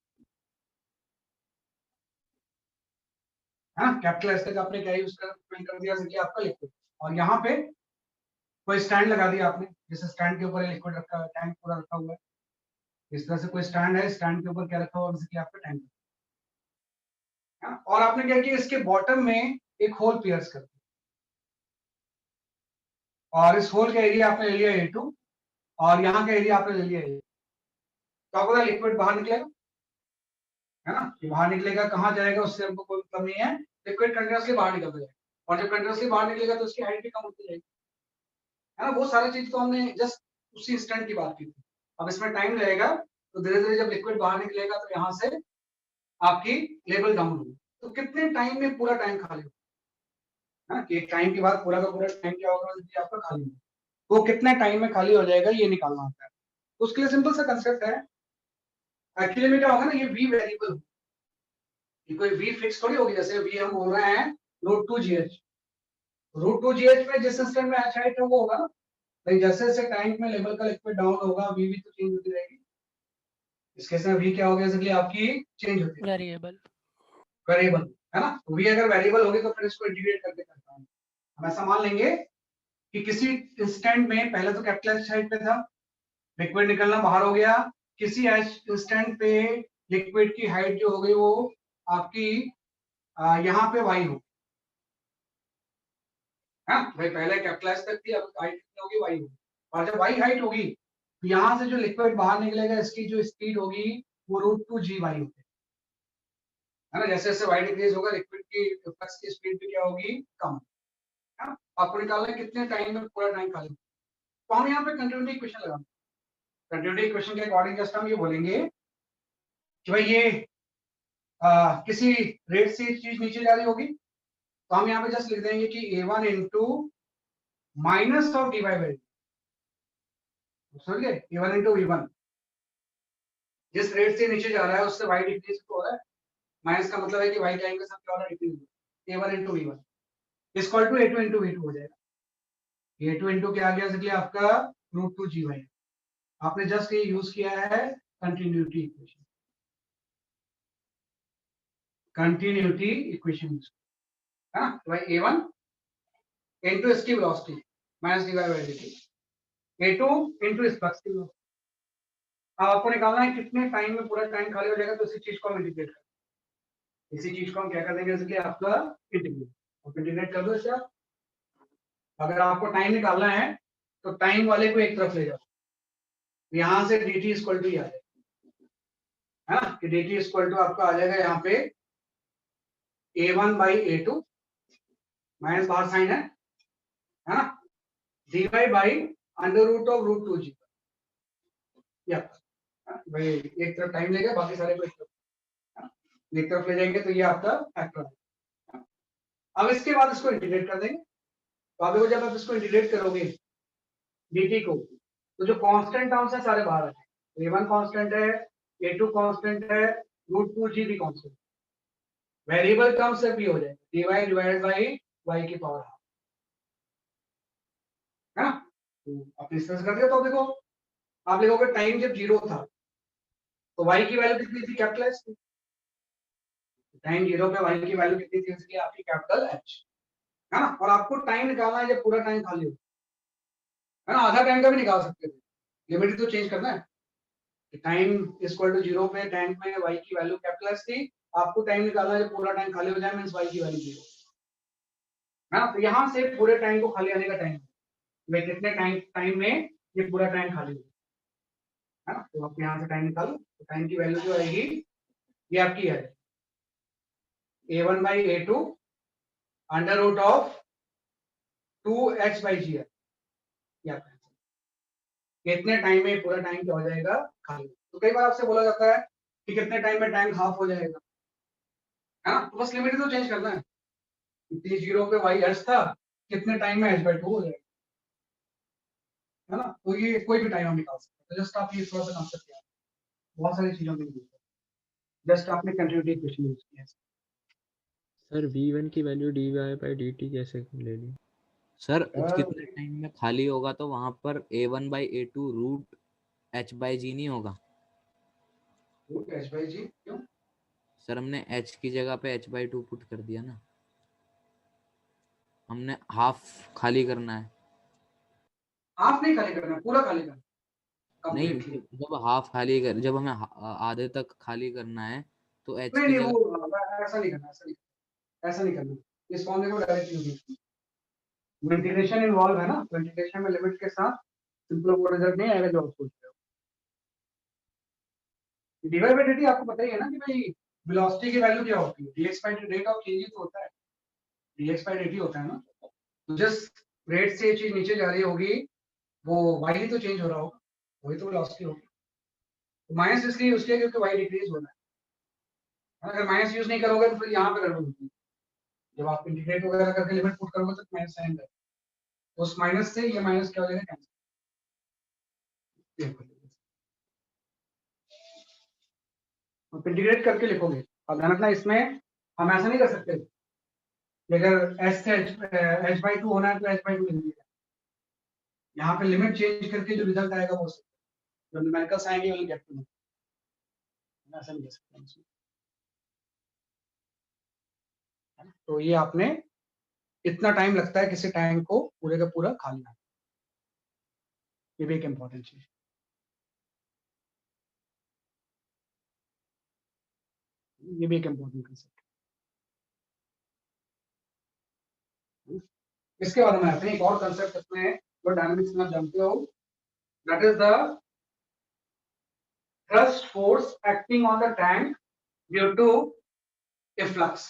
है ना, कैपिटल एच तक आपने क्या यूज कर फिल कर दिया, जैसे आपका लिक्विड, और यहाँ पे कोई स्टैंड लगा दिया आपने, जैसे स्टैंड के ऊपर लिक्विड रखा है, टैंक पूरा रखा हुआ है, इस तरह से कोई स्टैंड है, स्टैंड के ऊपर क्या रखा हुआ है, जैसे आपका टैंक, है ना, और आपने क्या किया, इसके बॉटम में एक होल पियर्स कर दिया, और इस होल का एरिया आपने ले लिया A2 और यहाँ का एरिया आपने ले लिया A, तो आपका लिक्विड बाहर निकलेगा, है ना, ये बाहर निकलेगा, कहाँ जाएगा उससे हमको कोई मतलब नहीं है, लिक्विड कंटिन्यूअसली बाहर निकलता जाएगा, और जब कंटिन्यूअसली बाहर निकलेगा तो उसकी हाइट भी कम होती जाएगी, है ना, वो सारी चीज तो हमने जस्ट उसी इंस्टेंट की बात की थी। अब इसमें टाइम लगेगा, तो धीरे धीरे जब लिक्विड बाहर निकलेगा तो यहाँ से आपकी लेवल डाउन होगी, तो कितने टाइम में पूरा टैंक खाली होगा, कि एक टाइम के बाद पूरा का पूरा टैंक क्या होगा, आपका खाली होगा, वो कितने टाइम में खाली हो जाएगा ये निकालना होता है। तो उसके लिए सिंपल सा कंसेप्ट है, एक्चुअली में क्या होगा ना, ये v वेरिएबल, ये कोई v फिक्स थोड़ी होगी, जैसे v हम बोल रहे हैं √2gh, √2gh में जिस इंस्टेंट में h हाइट है वो होगा ना, लेकिन जैसे जैसे टैंक में लेवल का लिक्विड डाउन होगा v भी तो चेंज होती रहेगी, इस केस में v क्या होगा, इसलिए आपकी चेंज होती है, वेरिएबल, है ना, तो v अगर वेरिएबल होगी तो फिर इसको इंटीग्रेट करके करता हूं, हम ऐसा मान लेंगे कि किसी इंस्टेंट में पहले तो कैपिटल h हाइट पे था, लिक्विड निकलना बाहर हो गया, किसी इंस्टेंट पे लिक्विड की हाइट जो हो गई वो आपकी यहाँ पे y हो, हाँ भाई पहले कैपिटल एच तक थी, अब हाइट कितनी होगी, y होगी, और जब y हाइट होगी तो यहाँ से जो लिक्विड बाहर निकलेगा इसकी जो स्पीड होगी वो √2g y होगी, है ना, जैसे जैसे y डिक्रीज होगा लिक्विड की फ्लक्स की स्पीड भी क्या होगी, कम, है ना, आपको निकालना है कितने टाइम में पूरा टाइम खाली, तो हम यहाँ पे कंटिन्यूटी इक्वेशन लगाएंगे, कंटिन्यूटी इक्वेशन के अकॉर्डिंग जस्ट हम ये बोलेंगे कि भाई ये किसी रेट से चीज नीचे जा रही होगी, तो हम यहाँ पे जस्ट लिख देंगे कि A1 into minus of dy by dt, समझ गए, A1 इंटू V1, जिस रेट से नीचे जा रहा है उससे y डिक्रीज हो रहा है, माइनस का मतलब है कि y टाइम के साथ क्या हो रहा है, decrease, A1 into V1 equal to A2 into V2 हो जाएगा, A2 इंटू क्या आ गया, इसलिए आपका √2gy, आपने जस्ट ये यूज किया है कंटिन्यूटी इक्वेशन, कंटिन्यूटी इक्वेशन, है ना, तो भाई A1 इंटू इसकी velocity minus dy by dt, A2 into इस फ्लक्स की वेलोसिटी, अब आपको निकालना है कितने टाइम में पूरा टाइम खाली हो जाएगा, तो इसी चीज को हम इंटीग्रेट करें, इसी चीज को हम क्या कर देंगे, इसलिए आपका इंटीग्रेट, और इंटीग्रेट कर दो इसे आप, अगर आपको टाइम निकालना है तो टाइम वाले को एक तरफ ले जाओ, यहाँ से dt इक्वल टू आ जाएगा, है ना, कि dt इक्वल टू आपका आ जाएगा यहाँ पे A1 बाई A2 माइनस बाहर साइन है ना, dy by under root of √2g, या भाई एक तरफ टाइम लेगा, बाकी सारे को एक तरफ ले जाएंगे, तो ये आपका फैक्टर है। अब इसके बाद इसको इंटीग्रेट कर देंगे, तो आगे जब आप इसको इंटीग्रेट करोगे dt को, तो जो कांस्टेंट टर्म्स है सारे बाहर आ जाएंगे, A1 कांस्टेंट है, A2 कांस्टेंट है, √2g भी कांस्टेंट, वेरिएबल टर्म से भी हो जाएगा, dy डिवाइडेड बाई y की पावर हाफ, है ना। तो आप इस तरह से कर दिया तो देखो आप लिखोगे टाइम जब 0 था तो y की वैल्यू कितनी थी, कैपिटल एच थी। टाइम 0 पे y की वैल्यू कितनी थी, इसलिए आपकी कैपिटल एच, है ना। और आपको टाइम निकालना है जब पूरा टाइम खाली हो, है ना, आधा टाइम का भी निकाल सकते थे, लिमिट तो चेंज करना है। टाइम इक्वल टू 0 पे टाइम में y की वैल्यू कैपिटल एच थी, आपको टाइम निकालना है जब पूरा टाइम खाली हो जाए, मींस y की वैल्यू 0, है ना। तो यहाँ से पूरे टाइम को खाली आने का टाइम, मैं कितने टाइम में ये पूरा टाइम खाली हो, है ना। तो आप यहाँ से टाइम निकालो, तो टाइम की वैल्यू जो आएगी ये आपकी है a1 by a2 under root of 2h by g है, ये आपका आंसर। कितने टाइम में पूरा टाइम क्या हो जाएगा, खाली। तो कई बार आपसे बोला जाता है कि कितने टाइम में टाइम हाफ हो जाएगा, है ना। तो बस लिमिट तो चेंज करना है, t 0 पे y h था, कितने टाइम में h by 2 हो जाएगा, है ना। तो ये कोई भी टाइम हम निकाल सकते हैं। तो जस्ट आप ये थोड़ा सा कंसेप्ट याद, बहुत सारी चीजों के लिए जस्ट आपने कंटिन्यूटी इक्वेशन यूज किया है। सर v1 की वैल्यू dy by dt कैसे ले ली? सर कितने टाइम में खाली होगा तो वहां पर a1 by a2 root h by g नहीं होगा रूट h by g क्यों? सर, हमने h की जगह पे h by 2 पुट कर दिया ना, हमने हाफ खाली करना है। हाफ नहीं खाली करना, पूरा खाली करना नहीं, कंप्लीटली। जब हाफ खाली कर, जब हमें आधे तक खाली करना है तो h नहीं की नहीं जगह वो ऐसा नहीं करना, ऐसा नहीं करना। इस फॉर्मूले को डायरेक्ट यूज करना, इंटीग्रेशन इन्वॉल्व है ना, तो इंटीग्रेशन में लिमिट के साथ सिंपल वो रिजल्ट नहीं आएगा जो आप सोच रहे हो। dy by dt आपको पता ही है ना कि भाई वेलोसिटी की वैल्यू क्या होती है, dx by rate of change तो होता है, dx by dt होता है ना। तो जिस रेट से ये चीज नीचे जा रही होगी वो y ही तो चेंज हो रहा होगा, वही तो वेलोसिटी होगी। तो माइनस इसलिए यूज किया क्योंकि y डिक्रीज हो रहा है। अगर माइनस यूज नहीं करोगे तो फिर यहाँ पे गड़बड़ होगी, जब आप इंटीग्रेट वगैरह करके लिमिट पुट करोगे तो माइनस साइन है, उस माइनस से ये माइनस क्या हो जाएगा, कैंसिल। आप इंटीग्रेट करके लिखोगे। अब ध्यान रखना इसमें हम ऐसा नहीं कर सकते कि अगर s से h by 2 होना है तो h by 2 लिख दिया, यहाँ पे लिमिट चेंज करके जो रिजल्ट आएगा वो जो न्यूमेरिकल्स आएंगे वो गेट टू नो, ऐसा नहीं कर सकते इसमें। तो ये आपने इतना टाइम लगता है किसी टाइम को पूरे का पूरा खाली आना, ये भी एक इम्पोर्टेंट चीज। ये भी एक इम्पोर्टेंट कंसेप्ट। इसके बाद में आते हैं एक और कंसेप्ट इसमें जो डायनामिक्स में आप जानते हो, that is the thrust force acting on the tank due to efflux,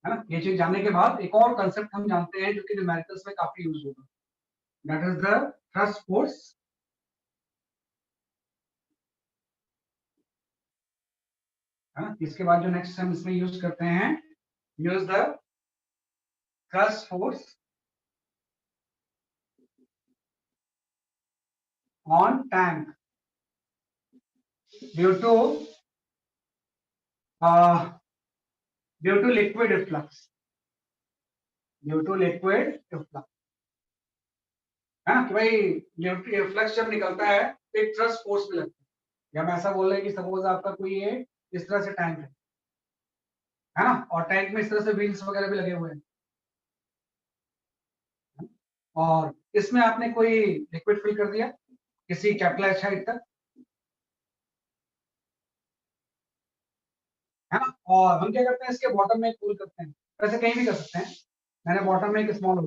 है ना। ये चीज जानने के बाद एक और कंसेप्ट हम जानते हैं जो कि न्यूमेरिकल्स में काफी यूज होगा, that is the thrust force, है ना। इसके बाद जो नेक्स्ट हम इसमें यूज करते हैं, use the thrust force on tank due to liquid efflux, due to liquid efflux, है ना। कि भाई लिक्विड efflux जब निकलता है तो एक thrust force भी लगता है, या हम ऐसा बोल रहे हैं कि सपोज आपका कोई ये इस तरह से टैंक है ना, और टैंक में इस तरह से व्हील्स वगैरह भी लगे हुए हैं, और इसमें आपने कोई लिक्विड फिल कर दिया किसी कैपिलरी साइड तक, है ना। और हम क्या करते हैं इसके बॉटम में पुल करते हैं, वैसे कहीं भी कर सकते हैं, मैंने बॉटम में एक स्मॉल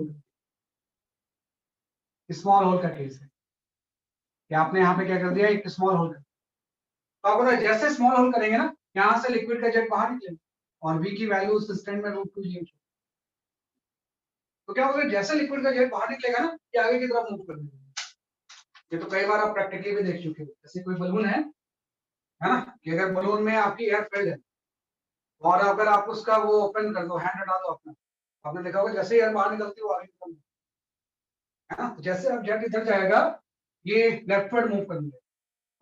होल का केस है कि आपने यहाँ पे क्या कर दिया, एक स्मॉल होल कर, तो आपको जैसे स्मॉल होल करेंगे ना, यहाँ से लिक्विड का जेट बाहर निकलेगा और v की वैल्यू उस इंस्टेंट में √2g, तो क्या होगा, जैसे लिक्विड का जेट बाहर निकलेगा ना, ये आगे की तरफ मूव कर देगा। ये तो कई बार आप प्रैक्टिकली भी देख चुके हो, जैसे कोई बलून है ना, कि अगर बलून में आपकी एयर फिल्ड है और अगर आप उसका वो ओपन कर दो, हैंड हटा दो अपना, आपने देखा होगा जैसे एयर बाहर निकलती है वो आगे निकल, है ना। तो जैसे अब जेट इधर जाएगा ये लेफ्टवर्ड मूव कर देगा,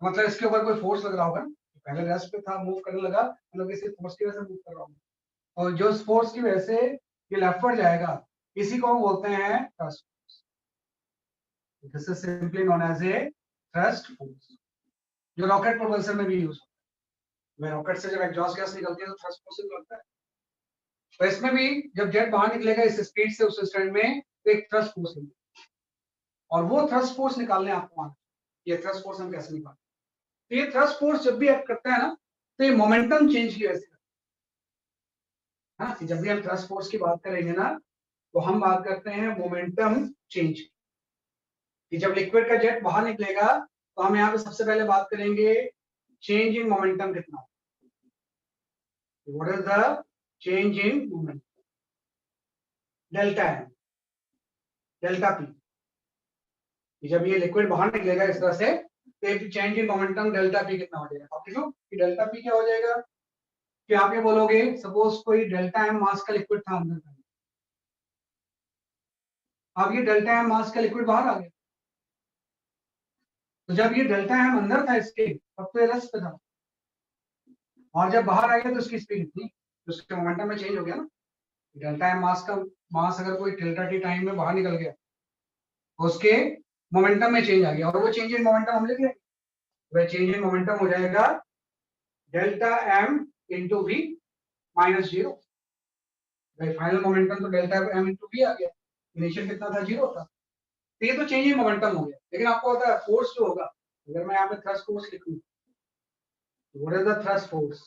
मतलब इसके ऊपर कोई फोर्स लग रहा होगा, पहले रेस्ट पे था, मूव करने लगा, मतलब किसी फोर्स की वजह से मूव कर रहा हूँ, और जो फोर्स की वजह से ये लेफ्टवर्ड जाएगा, इसी को हम बोलते हैं thrust force. This is simply known as a thrust force, जो रॉकेट प्रोपल्शन में भी यूज होता है। रॉकेट से जब एग्जॉस्ट गैस निकलती है तो थ्रस्ट फोर्स निकलता है। तो इसमें भी जब जेट बाहर निकलेगा इस स्पीड से उस स्टैंड में, तो एक थ्रस्ट फोर्स निकलेगा, और वो थ्रस्ट फोर्स निकालने आपको आना, ये थ्रस्ट फोर्स हम कैसे निकालते हैं। तो ये थ्रस्ट फोर्स जब भी एक्ट करता है ना, तो ये मोमेंटम चेंज की वजह से, हाँ, जब भी हम थ्रस्ट फोर्स की बात करेंगे ना, तो हम बात करते हैं मोमेंटम चेंज की। जब लिक्विड का जेट बाहर निकलेगा तो हम यहाँ पे सबसे पहले बात करेंगे चेंज इन मोमेंटम कितना, what is the change in momentum, delta m, delta p. जब ये लिक्विड बाहर निकलेगा इस तरह से, तो एक change in momentum delta P कितना हो जाएगा, आप देखो कि डेल्टा पी क्या हो जाएगा, कि आप ये बोलोगे सपोज कोई डेल्टा एम मास का लिक्विड था अंदर का, अब ये डेल्टा एम मास का लिक्विड बाहर आ गया, तो जब ये डेल्टा एम अंदर था इसके, तब तो ये रेस्ट पे था, और जब बाहर आ गया तो उसकी स्पीड इतनी, तो उसके मोमेंटम में चेंज हो गया ना। डेल्टा एम मास का मास अगर कोई डेल्टा टी टाइम में बाहर निकल गया, तो उसके मोमेंटम में चेंज आ गया, और वो चेंज इन मोमेंटम हम लिख लेंगे, वह चेंज इन मोमेंटम हो जाएगा delta m into v minus zero. भाई फाइनल मोमेंटम तो डेल्टा एम इंटू वी आ गया, इनिशियल कितना था, जीरो था, तो ये तो चेंज इन मोमेंटम हो गया। लेकिन आपको पता है फोर्स जो होगा, अगर मैं यहाँ पे थ्रस्ट फोर्स लिखूं, what is the thrust force,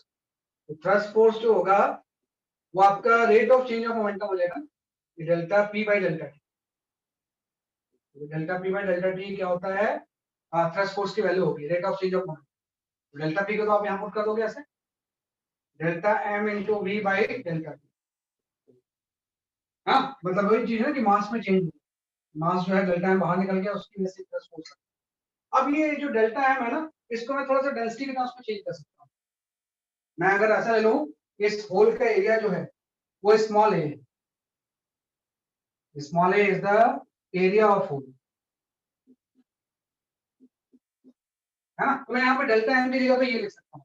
तो थ्रस्ट फोर्स जो होगा वो आपका rate of change of momentum हो जाएगा, delta p by delta t. Delta p by delta t क्या होता है, थ्रस्ट फोर्स की वैल्यू होगी, rate of change of momentum. Delta p को तो आप यहाँ पुट कर दोगे ऐसे, delta m into v by delta t. हाँ, मतलब वही चीज है कि मास में चेंज, मास जो है डेल्टा एम बाहर निकल गया, उसकी वजह से थ्रस्ट फोर्स। अब ये जो डेल्टा एम है ना, इसको मैं थोड़ा सा डेंसिटी के साथ चेंज कर सकता हूँ। मैं अगर ऐसा ले लूं, इस होल का एरिया जो है वो small a, small a is the area of hole, है ना। तो मैं यहाँ पे डेल्टा एम की जगह पे ये लिख सकता हूँ,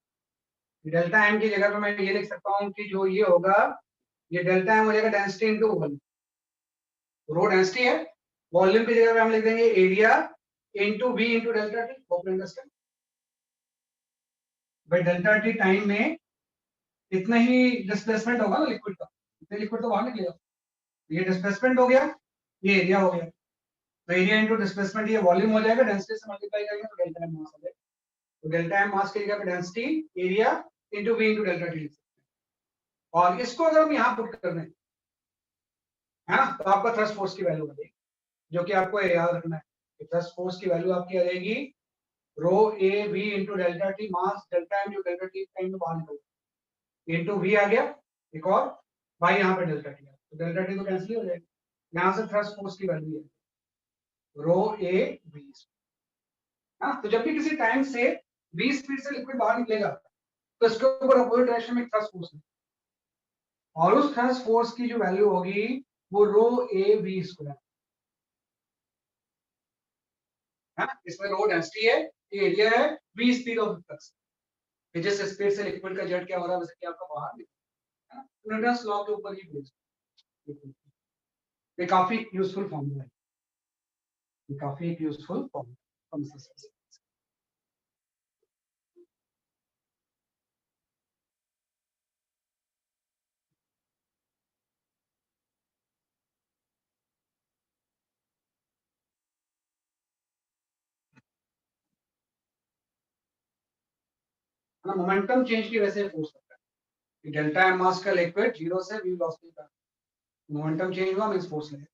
डेल्टा एम की जगह पे मैं ये लिख सकता हूँ कि जो ये होगा, ये डेल्टा एम हो जाएगा density into volume. Rho density है, वॉल्यूम की जगह पे हम लिख देंगे area into v into delta t. Hope you understand. भाई डेल्टा टी टाइम में इतना ही डिस्प्लेसमेंट होगा ना लिक्विड का, इतने लिक्विड तो बाहर निकलेगा, ये डिस्प्लेसमेंट हो गया, ये एरिया हो गया, तो एरिया इनटू डिस्प्लेसमेंट ये वॉल्यूम हो जाएगा, डेंसिटी से मल्टीप्लाई करेंगे तो डेल्टा एम मास हो जाएगा। तो डेल्टा एम मास की जगह पे density area into v into delta t, और इसको अगर हम यहाँ पुट कर दें, है ना, तो आपका थ्रस्ट फोर्स की वैल्यू आ जाएगी, जो कि आपको याद रखना है। थ्रस्ट फोर्स की वैल्यू आपकी आ जाएगी rho a v into delta t, mass delta m जो डेल्टा टी टाइम में बाहर निकल इंटू वी आ गया, एक और भाई यहाँ पे डेल्टा टी, तो डेल्टा टी तो कैंसिल हो जाएगा। यहाँ से थ्रस्ट फोर्स की वैल्यू है रो ए वी। हाँ, तो जब भी किसी टाइम से वी स्पीड से लिक्विड बाहर निकलेगा, तो इसके ऊपर अपोजिट डायरेक्शन में थ्रस्ट फोर्स है, और उस थ्रस्ट फोर्स की जो वैल्यू होगी वो रो ए वी स्क्वायर है। इसमें रो डेंसिटी है, ये एरिया है, वी स्पीड ऑफ फ्लक्स, जिस स्पीड से लिक्विड का जेट क्या हो रहा है वैसे क्या आपका बाहर निकल, है ना। न्यूटन्स लॉ के ऊपर ही बेस्ड, ये काफी यूजफुल फॉर्मूला है, ये काफी एक यूजफुल फॉर्मूला। मोमेंटम चेंज की वजह से फोर्स लगता है, डेल्टा एम मास का लिक्विड जीरो से वी वेलोसिटी का मोमेंटम चेंज हुआ मींस फोर्स लगेगा।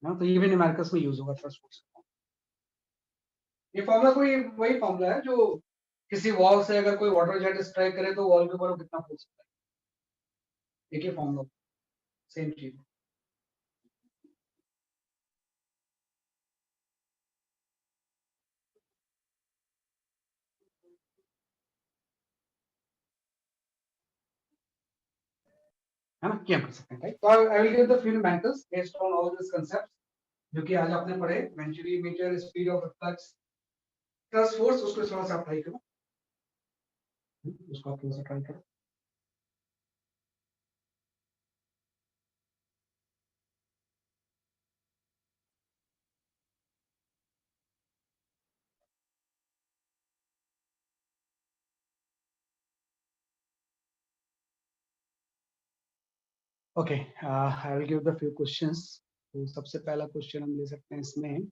हाँ, तो ये भी न्यूमेरिकल्स में यूज होगा थ्रस्ट फोर्स। ये फॉर्मूला कोई वही फॉर्मूला है जो किसी वॉल से अगर कोई वाटर जेट स्ट्राइक करे तो वॉल के ऊपर वो कितना फोर्स होता है, एक ही फॉर्मूला, सेम चीज। है ना, कि हम कर सकते हैं, राइट। तो I will give the fundamentals based on all this concepts जो कि आज आपने पढ़े, venturi meter, speed of flux, plus force, उसको थोड़ा सा अप्लाई करो, उसको आप थोड़ा सा ट्राई करो। Okay, I will give the few questions. तो सबसे पहला क्वेश्चन हम ले सकते हैं इसमें।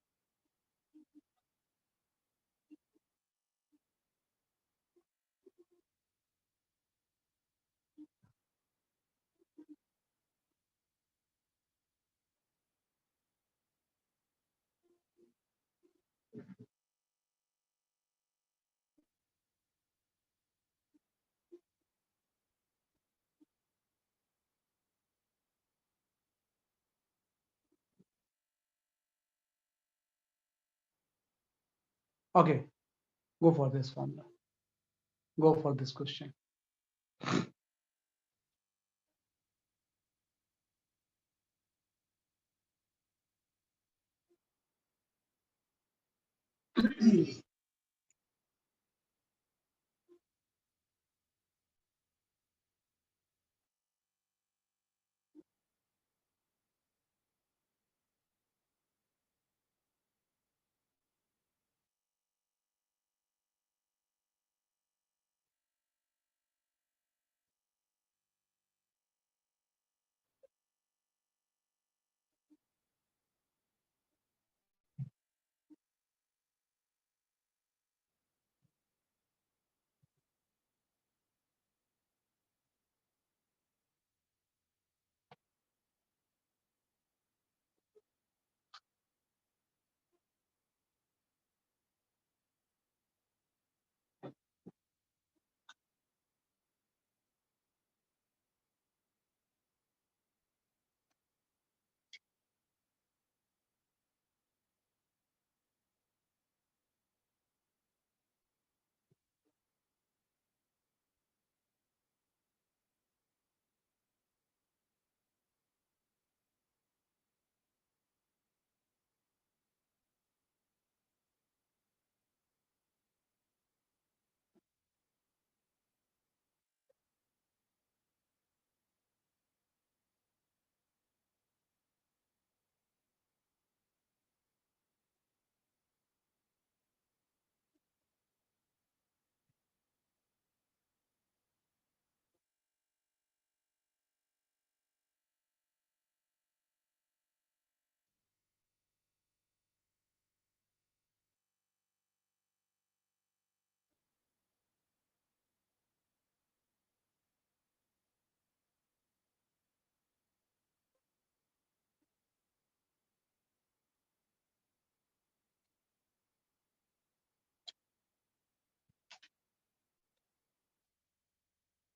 Okay, go for this formula. Go for this question.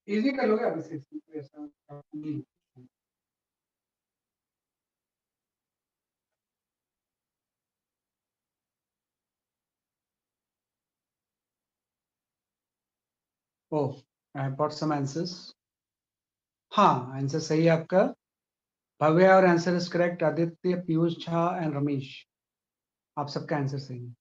Easy कर लोगे आप इसे, ऐसा नहीं। Oh, I have got some answers. हाँ, आंसर सही है आपका। भव्य और answer is correct. Aditya, Piyush Jha and Ramesh, आप सबका आंसर सही है।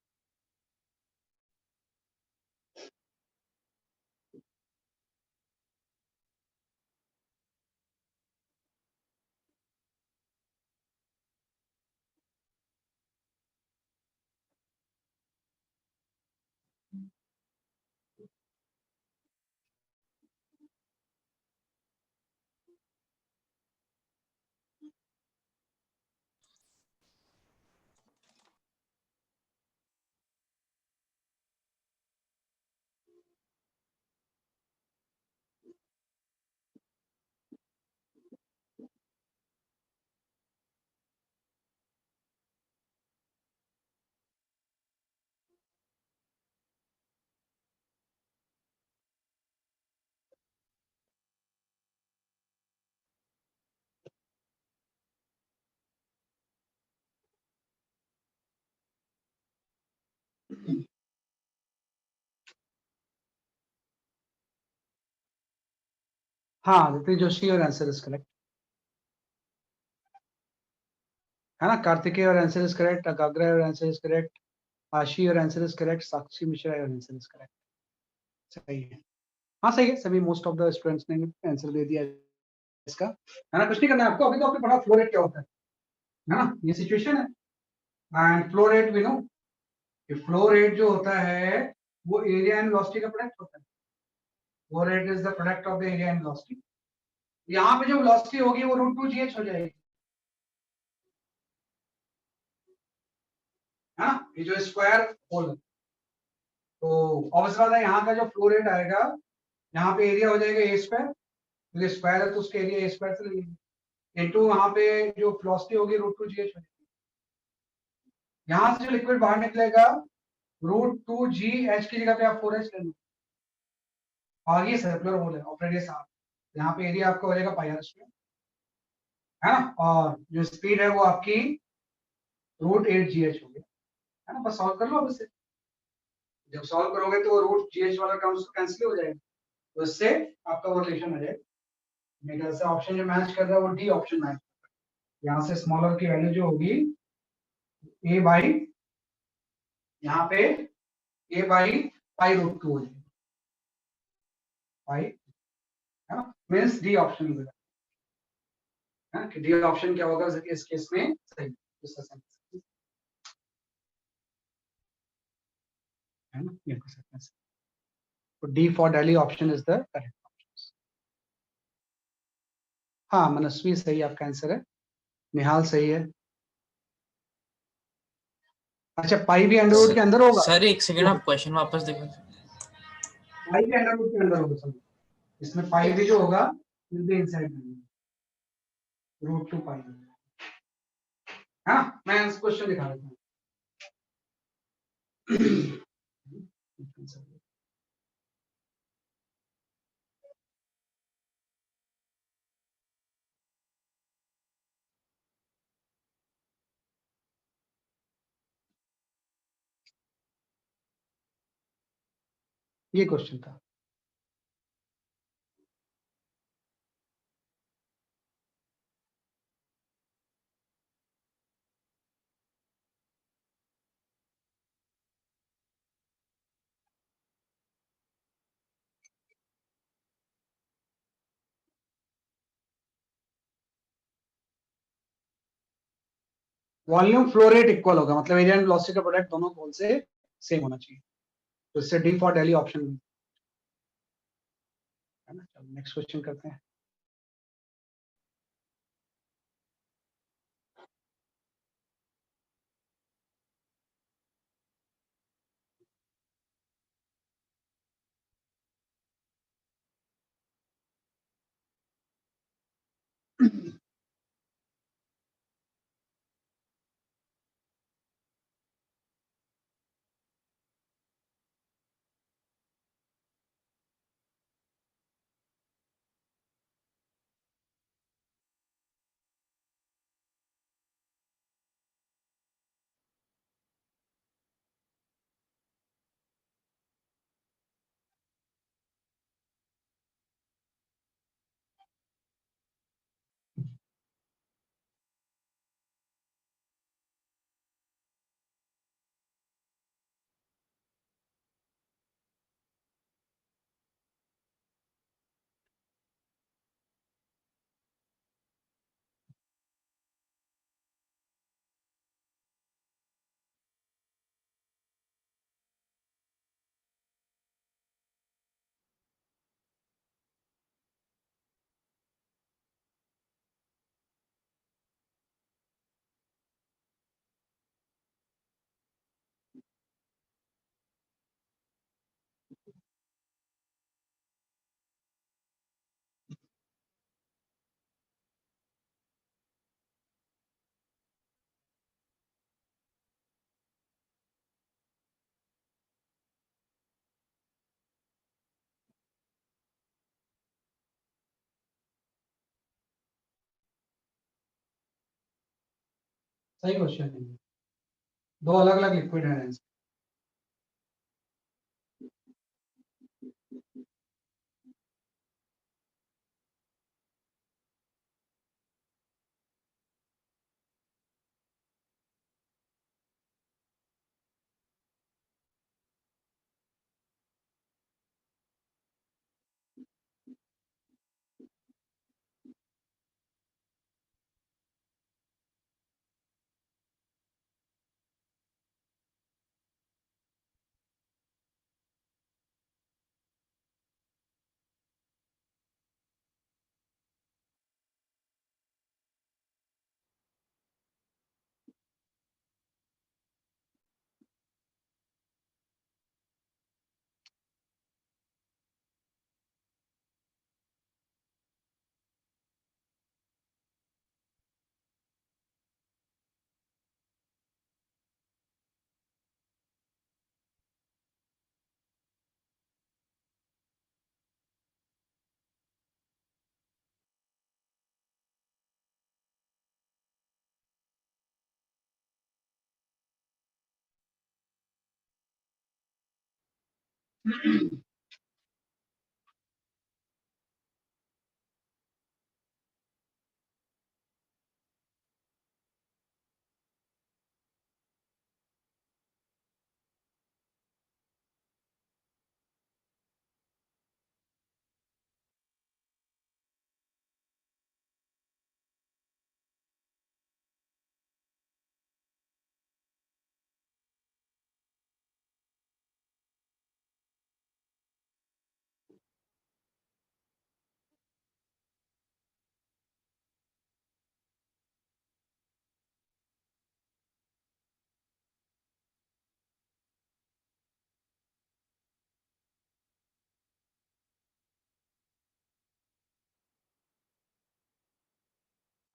हाँ, आदित्य जोशी और आंसर इज करेक्ट। है ना, कार्तिकेय और आंसर इज करेक्ट, अकाग्रा और आंसर इज करेक्ट, आशी और आंसर इज करेक्ट, साक्षी मिश्रा और आंसर इज करेक्ट। सही है, हाँ सही है, सभी मोस्ट ऑफ द स्टूडेंट्स ने आंसर दे दिया इसका, है ना। कुछ नहीं करना है आपको, अभी तो आपने पढ़ा फ्लो रेट क्या होता है ना, ये सिचुएशन है। And flow rate we know, flow rate जो होता है वो एरिया एंड वेलोसिटी का प्रोडक्ट होता है। Flow rate is the product of the area and velocity. यहाँ पे जो वेलोसिटी होगी वो √2gh हो जाएगी, है ना, ये जो स्क्वायर होल। तो ऑब्वियस बात है यहाँ का जो फ्लो रेट आएगा, यहाँ पे एरिया हो जाएगा ए स्क्वायर, क्योंकि स्क्वायर है तो उसके एरिया ए स्क्वायर से लेंगे, इनटू वहाँ पे जो वेलोसिटी होगी √2gh हो जाएगी। यहाँ से जो लिक्विड बाहर निकलेगा √2gh की जगह पे आप 4h ले लो, और ये सर्कुलर होल है ऑफ रेडियस r, यहाँ पे एरिया आपका हो जाएगा πr², है ना, और जो स्पीड है वो आपकी √8gh हो गया, है ना। बस सॉल्व कर लो अब इसे, जब सॉल्व करोगे तो √gh वाला टर्म्स कैंसिल हो जाएगा, तो इससे आपका वो रिलेशन आ जाएगा। मेरे ख्याल से ऑप्शन जो मैच कर रहा है वो डी ऑप्शन मैच, यहाँ से स्मॉलर की वैल्यू जो होगी a बाई, यहाँ पे a बाई π√2 हो जाएगी, पाई, है ना, मीन्स डी ऑप्शन मिलेगा, है ना, कि डी ऑप्शन क्या होगा इस केस में सही, है ना, ये कर सकते हैं। तो D for Delhi option is the correct option. हाँ, मनस्वी सही आपका आंसर है, निहाल सही है। अच्छा, पाई भी अंडर रूट के अंदर होगा, सर एक सेकंड आप क्वेश्चन वापस देखो। पाई भी अंडर रूट के अंदर होगा सब, इसमें पाई भी जो होगा विल बी इनसाइड √2 पाई, है ना। मैं इस क्वेश्चन दिखा देता हूँ। ये क्वेश्चन था, वॉल्यूम फ्लो रेट इक्वल होगा, मतलब एरिया एंड वेलोसिटी का प्रोडक्ट दोनों पोल से सेम होना चाहिए, तो इससे डी फॉर दिल्ली ऑप्शन, है ना। चलो नेक्स्ट क्वेश्चन करते हैं। सही क्वेश्चन है, दो अलग अलग लिक्विड है आंसर।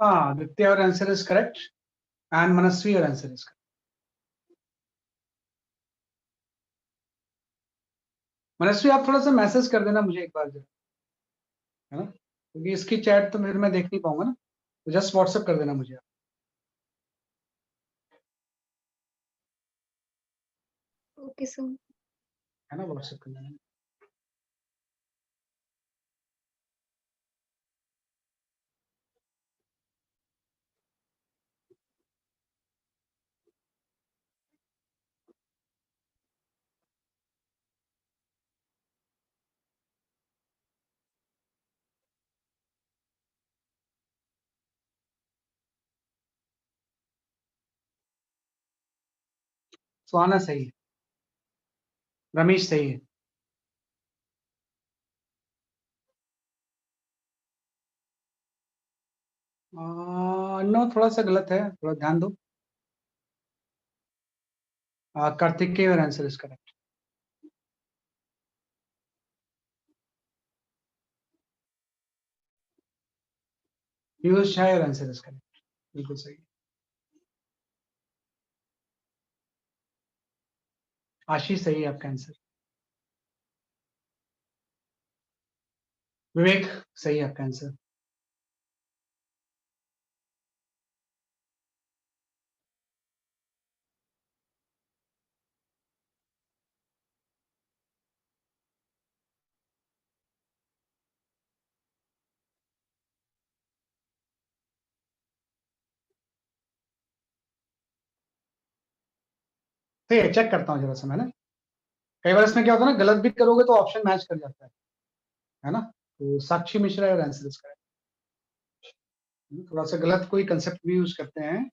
हाँ, Aditya, your answer is correct, and Manasvi, your answer is correct. मनस्वी, आप थोड़ा सा मैसेज कर देना मुझे एक बार जरा, है ना, क्योंकि इसकी चैट तो फिर मैं देख नहीं पाऊंगा ना, तो जस्ट व्हाट्सएप कर देना मुझे, Okay, sir. है ना, व्हाट्सएप कर देना. सुहाना सही है, रमेश सही है. नो, थोड़ा सा गलत है, थोड़ा ध्यान दो. Kartik, your answer is correct. Piyush Jha, your answer is correct. बिल्कुल सही. आशीष सही है आपका आंसर. विवेक सही है आपका आंसर. ठीक है, चेक करता हूँ जरा सा मैं ना. कई बार इसमें क्या होता है ना, गलत भी करोगे तो ऑप्शन मैच कर जाता है ना. तो Sakshi Mishra, your answer is correct. थोड़ा सा गलत कोई कंसेप्ट भी यूज करते हैं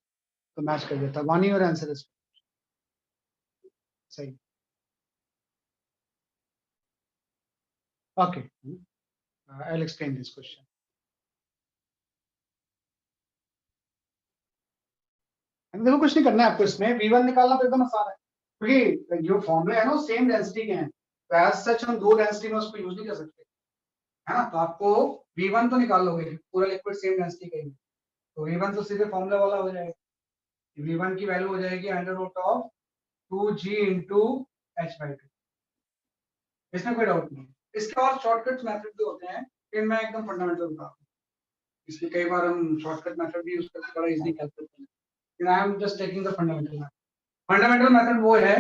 तो मैच कर देता है. वानी, योर आंसर इज सही. Okay, I will explain this question. देखो, कुछ नहीं करना है आपको इसमें. V1 निकालना तो एकदम आसान है, क्योंकि जो फॉर्मूले है ना वो सेम डेंसिटी के हैं, तो एज सच हम दो डेंसिटी में उसको यूज नहीं कर सकते, है ना. तो आपको V1 तो निकाल लोगे, पूरा लिक्विड सेम डेंसिटी का ही है, तो V1 तो सीधे फॉर्मूला वाला हो जाएगा. V1 की वैल्यू हो जाएगी under root of 2G into H/2. इसमें कोई डाउट नहीं है. इसके और शॉर्टकट मेथड भी होते हैं, फिर मैं एकदम फंडामेंटल बताता हूँ. इसलिए कई बार हम शॉर्टकट मेथड भी यूज करके बड़ा इजीली कैलकुलेट करते हैं. I am just taking the fundamental method. Fundamental method वो है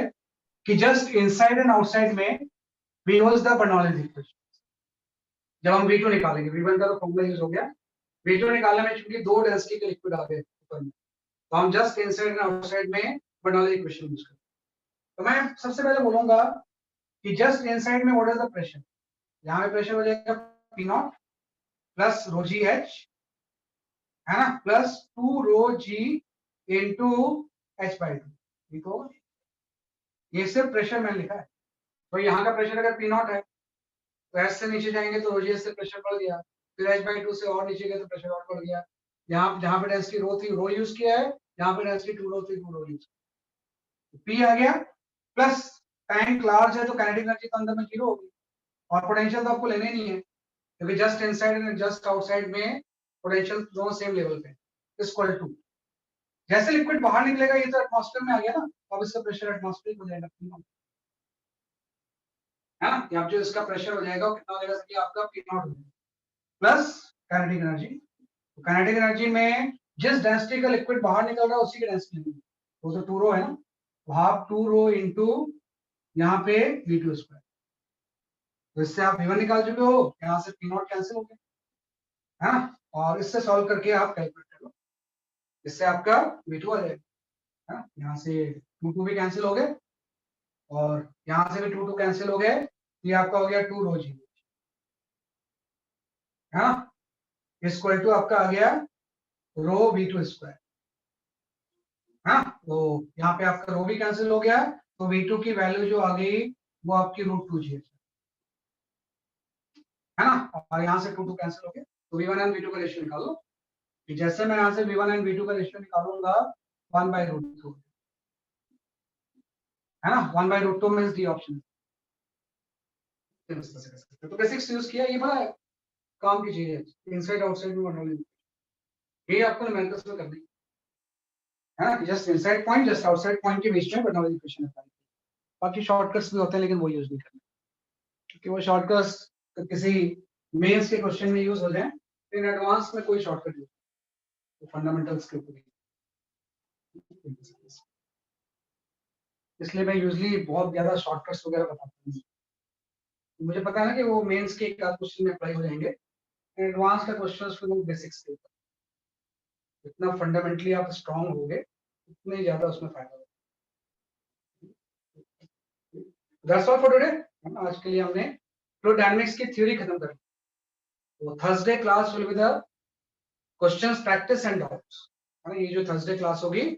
कि जस्ट इनसाइड एंड आउटसाइड में we use the Bernoulli's equation. जब हम V2 निकालेंगे, V1 का तो फॉर्मूला यूज हो गया, V2 निकालने में चूंकि दो डेंसिटी के लिक्विड आ गए ऊपर में, तो हम जस्ट इनसाइड एंड आउटसाइड में बर्नौली इक्वेशन यूज करें. तो मैं सबसे पहले बोलूंगा कि जस्ट इनसाइड में व्हाट इज द प्रेशर. यहाँ पे प्रेशर हो जाएगा P0 प्लस रो जी एच, है ना, प्लस 2 रो जी इंटू H/2. तो ये सिर्फ प्रेशर मैंने लिखा है. तो यहाँ का प्रेशर अगर P0 है तो एस से नीचे जाएंगे तो रो जी एच से प्रेशर बढ़ गया, फिर H/2 से और नीचे गए तो प्रेशर और बढ़ गया. यहाँ जहाँ पे डेंसिटी रो थी रो यूज किया है, यहाँ पे डेंसिटी 2 रो थी 2 रो यूज. P आ गया, प्लस टैंक लार्ज है तो काइनेटिक एनर्जी तो अंदर में 0 होगी, और पोटेंशियल तो आपको लेने नहीं है, क्योंकि just inside and just outside में पोटेंशियल दोनों सेम लेवल पे इक्वल टू. जैसे लिक्विड बाहर निकलेगा, ये तो एटमॉस्फेयर में आ गया ना, तो अब इसका प्रेशर एटमॉस्फेरिक हो जाएगा, है ना. अब जो इसका प्रेशर हो जाएगा वो कितना हो जाएगा कि आपका P0 प्लस काइनेटिक एनर्जी. तो काइनेटिक एनर्जी में जिस डेंसिटी का लिक्विड बाहर निकल रहा है उसी की डेंसिटी लेंगे, वो तो 2 रो है ना, तो हाफ 2 रो इंटू यहाँ पे V2 स्क्वायर. तो इससे आप v1 निकाल चुके हो, यहाँ से p नॉट कैंसिल हो गया, है ना, और इससे सॉल्व करके आप कैलकुलेट कर लो, इससे आपका v2 आ जाएगा, है ना, यहाँ से 2 भी कैंसिल हो गए और यहाँ से भी 2 कैंसिल हो गए, ये आपका हो गया 2 रो जी, है ना, इक्वल टू आपका आ गया रो v2 स्क्वायर, हाँ, तो यहाँ पे आपका रो भी कैंसिल हो गया, तो v2 की वैल्यू जो आ गई वो आपकी √2g है ना, और यहाँ से 2 कैंसिल हो गया, तो v1 एंड v2 का रेशियो निकाल लो, कि जैसे मैं यहाँ से v1 एंड v2 का रेशियो निकालूंगा 1/√2, है ना, 1/√2 मींस डी ऑप्शन, तो बेसिक्स यूज किया, ये बड़ा काम की चीज है, इनसाइड आउटसाइड में बनने, ये आपको न्यूमेरिकल्स में करनी है ना, just inside point just outside point के बीच में बर्नौली इक्वेशन अप्लाई, बाकी शॉर्टकट्स भी होते हैं लेकिन वो यूज नहीं करना, क्योंकि वो शॉर्टकट्स किसी मेंस के क्वेश्चन में यूज हो जाए, इन एडवांस में कोई शॉर्टकट नहीं, तो फंडामेंटल्स के ऊपर, इसलिए मैं यूजली बहुत ज्यादा शॉर्टकट्स वगैरह बताता हूँ, मुझे पता है ना कि वो मेंस के एक आध क्वेश्चन में अप्लाई हो जाएंगे, एडवांस का क्वेश्चंस फिर वो बेसिक्स के ऊपर, जितना फंडामेंटली आप स्ट्रांग होगे उतने ज्यादा उसमें फायदा होगा। दैट्स ऑल फॉर टुडे, आज के लिए हमने फ्लूइड डायनामिक्स की थ्योरी खत्म कर ली, तो Thursday class will be the questions practice and doubts, है ना, ये जो थर्सडे क्लास होगी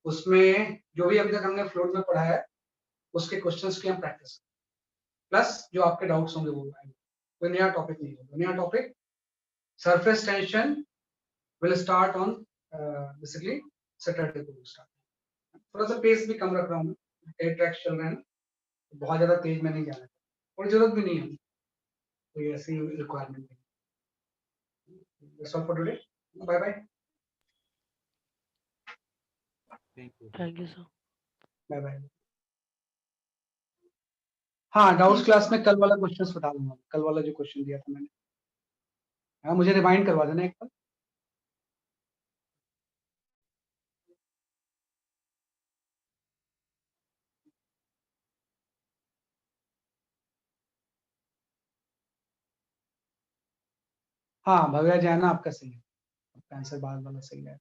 उसमें जो भी अभी तक हमने फ्लूइड में पढ़ा है उसके क्वेश्चंस की हम प्रैक्टिस, प्लस जो आपके डाउट्स होंगे वो आएंगे, कोई नया टॉपिक नहीं होगा, नया topic surface tension will start on basically Saturday को स्टार्ट, थोड़ा सा पेस भी कम रख रहा हूँ मैं, 8 ट्रैक्स चल रहे हैं, बहुत ज्यादा तेज में नहीं जाना, और जरूरत भी नहीं है, कोई ऐसी रिक्वायरमेंट नहीं। That's all for today. Bye bye. Thank you sir. Bye bye. हाँ, डाउट्स क्लास में कल वाला क्वेश्चंस बता दूंगा, कल वाला जो क्वेश्चन दिया था मैंने, हाँ, मुझे रिमाइंड करवा देना एक बार। हाँ, भव्या जैना आपका सही है, आपका आंसर बाद वाला सही है।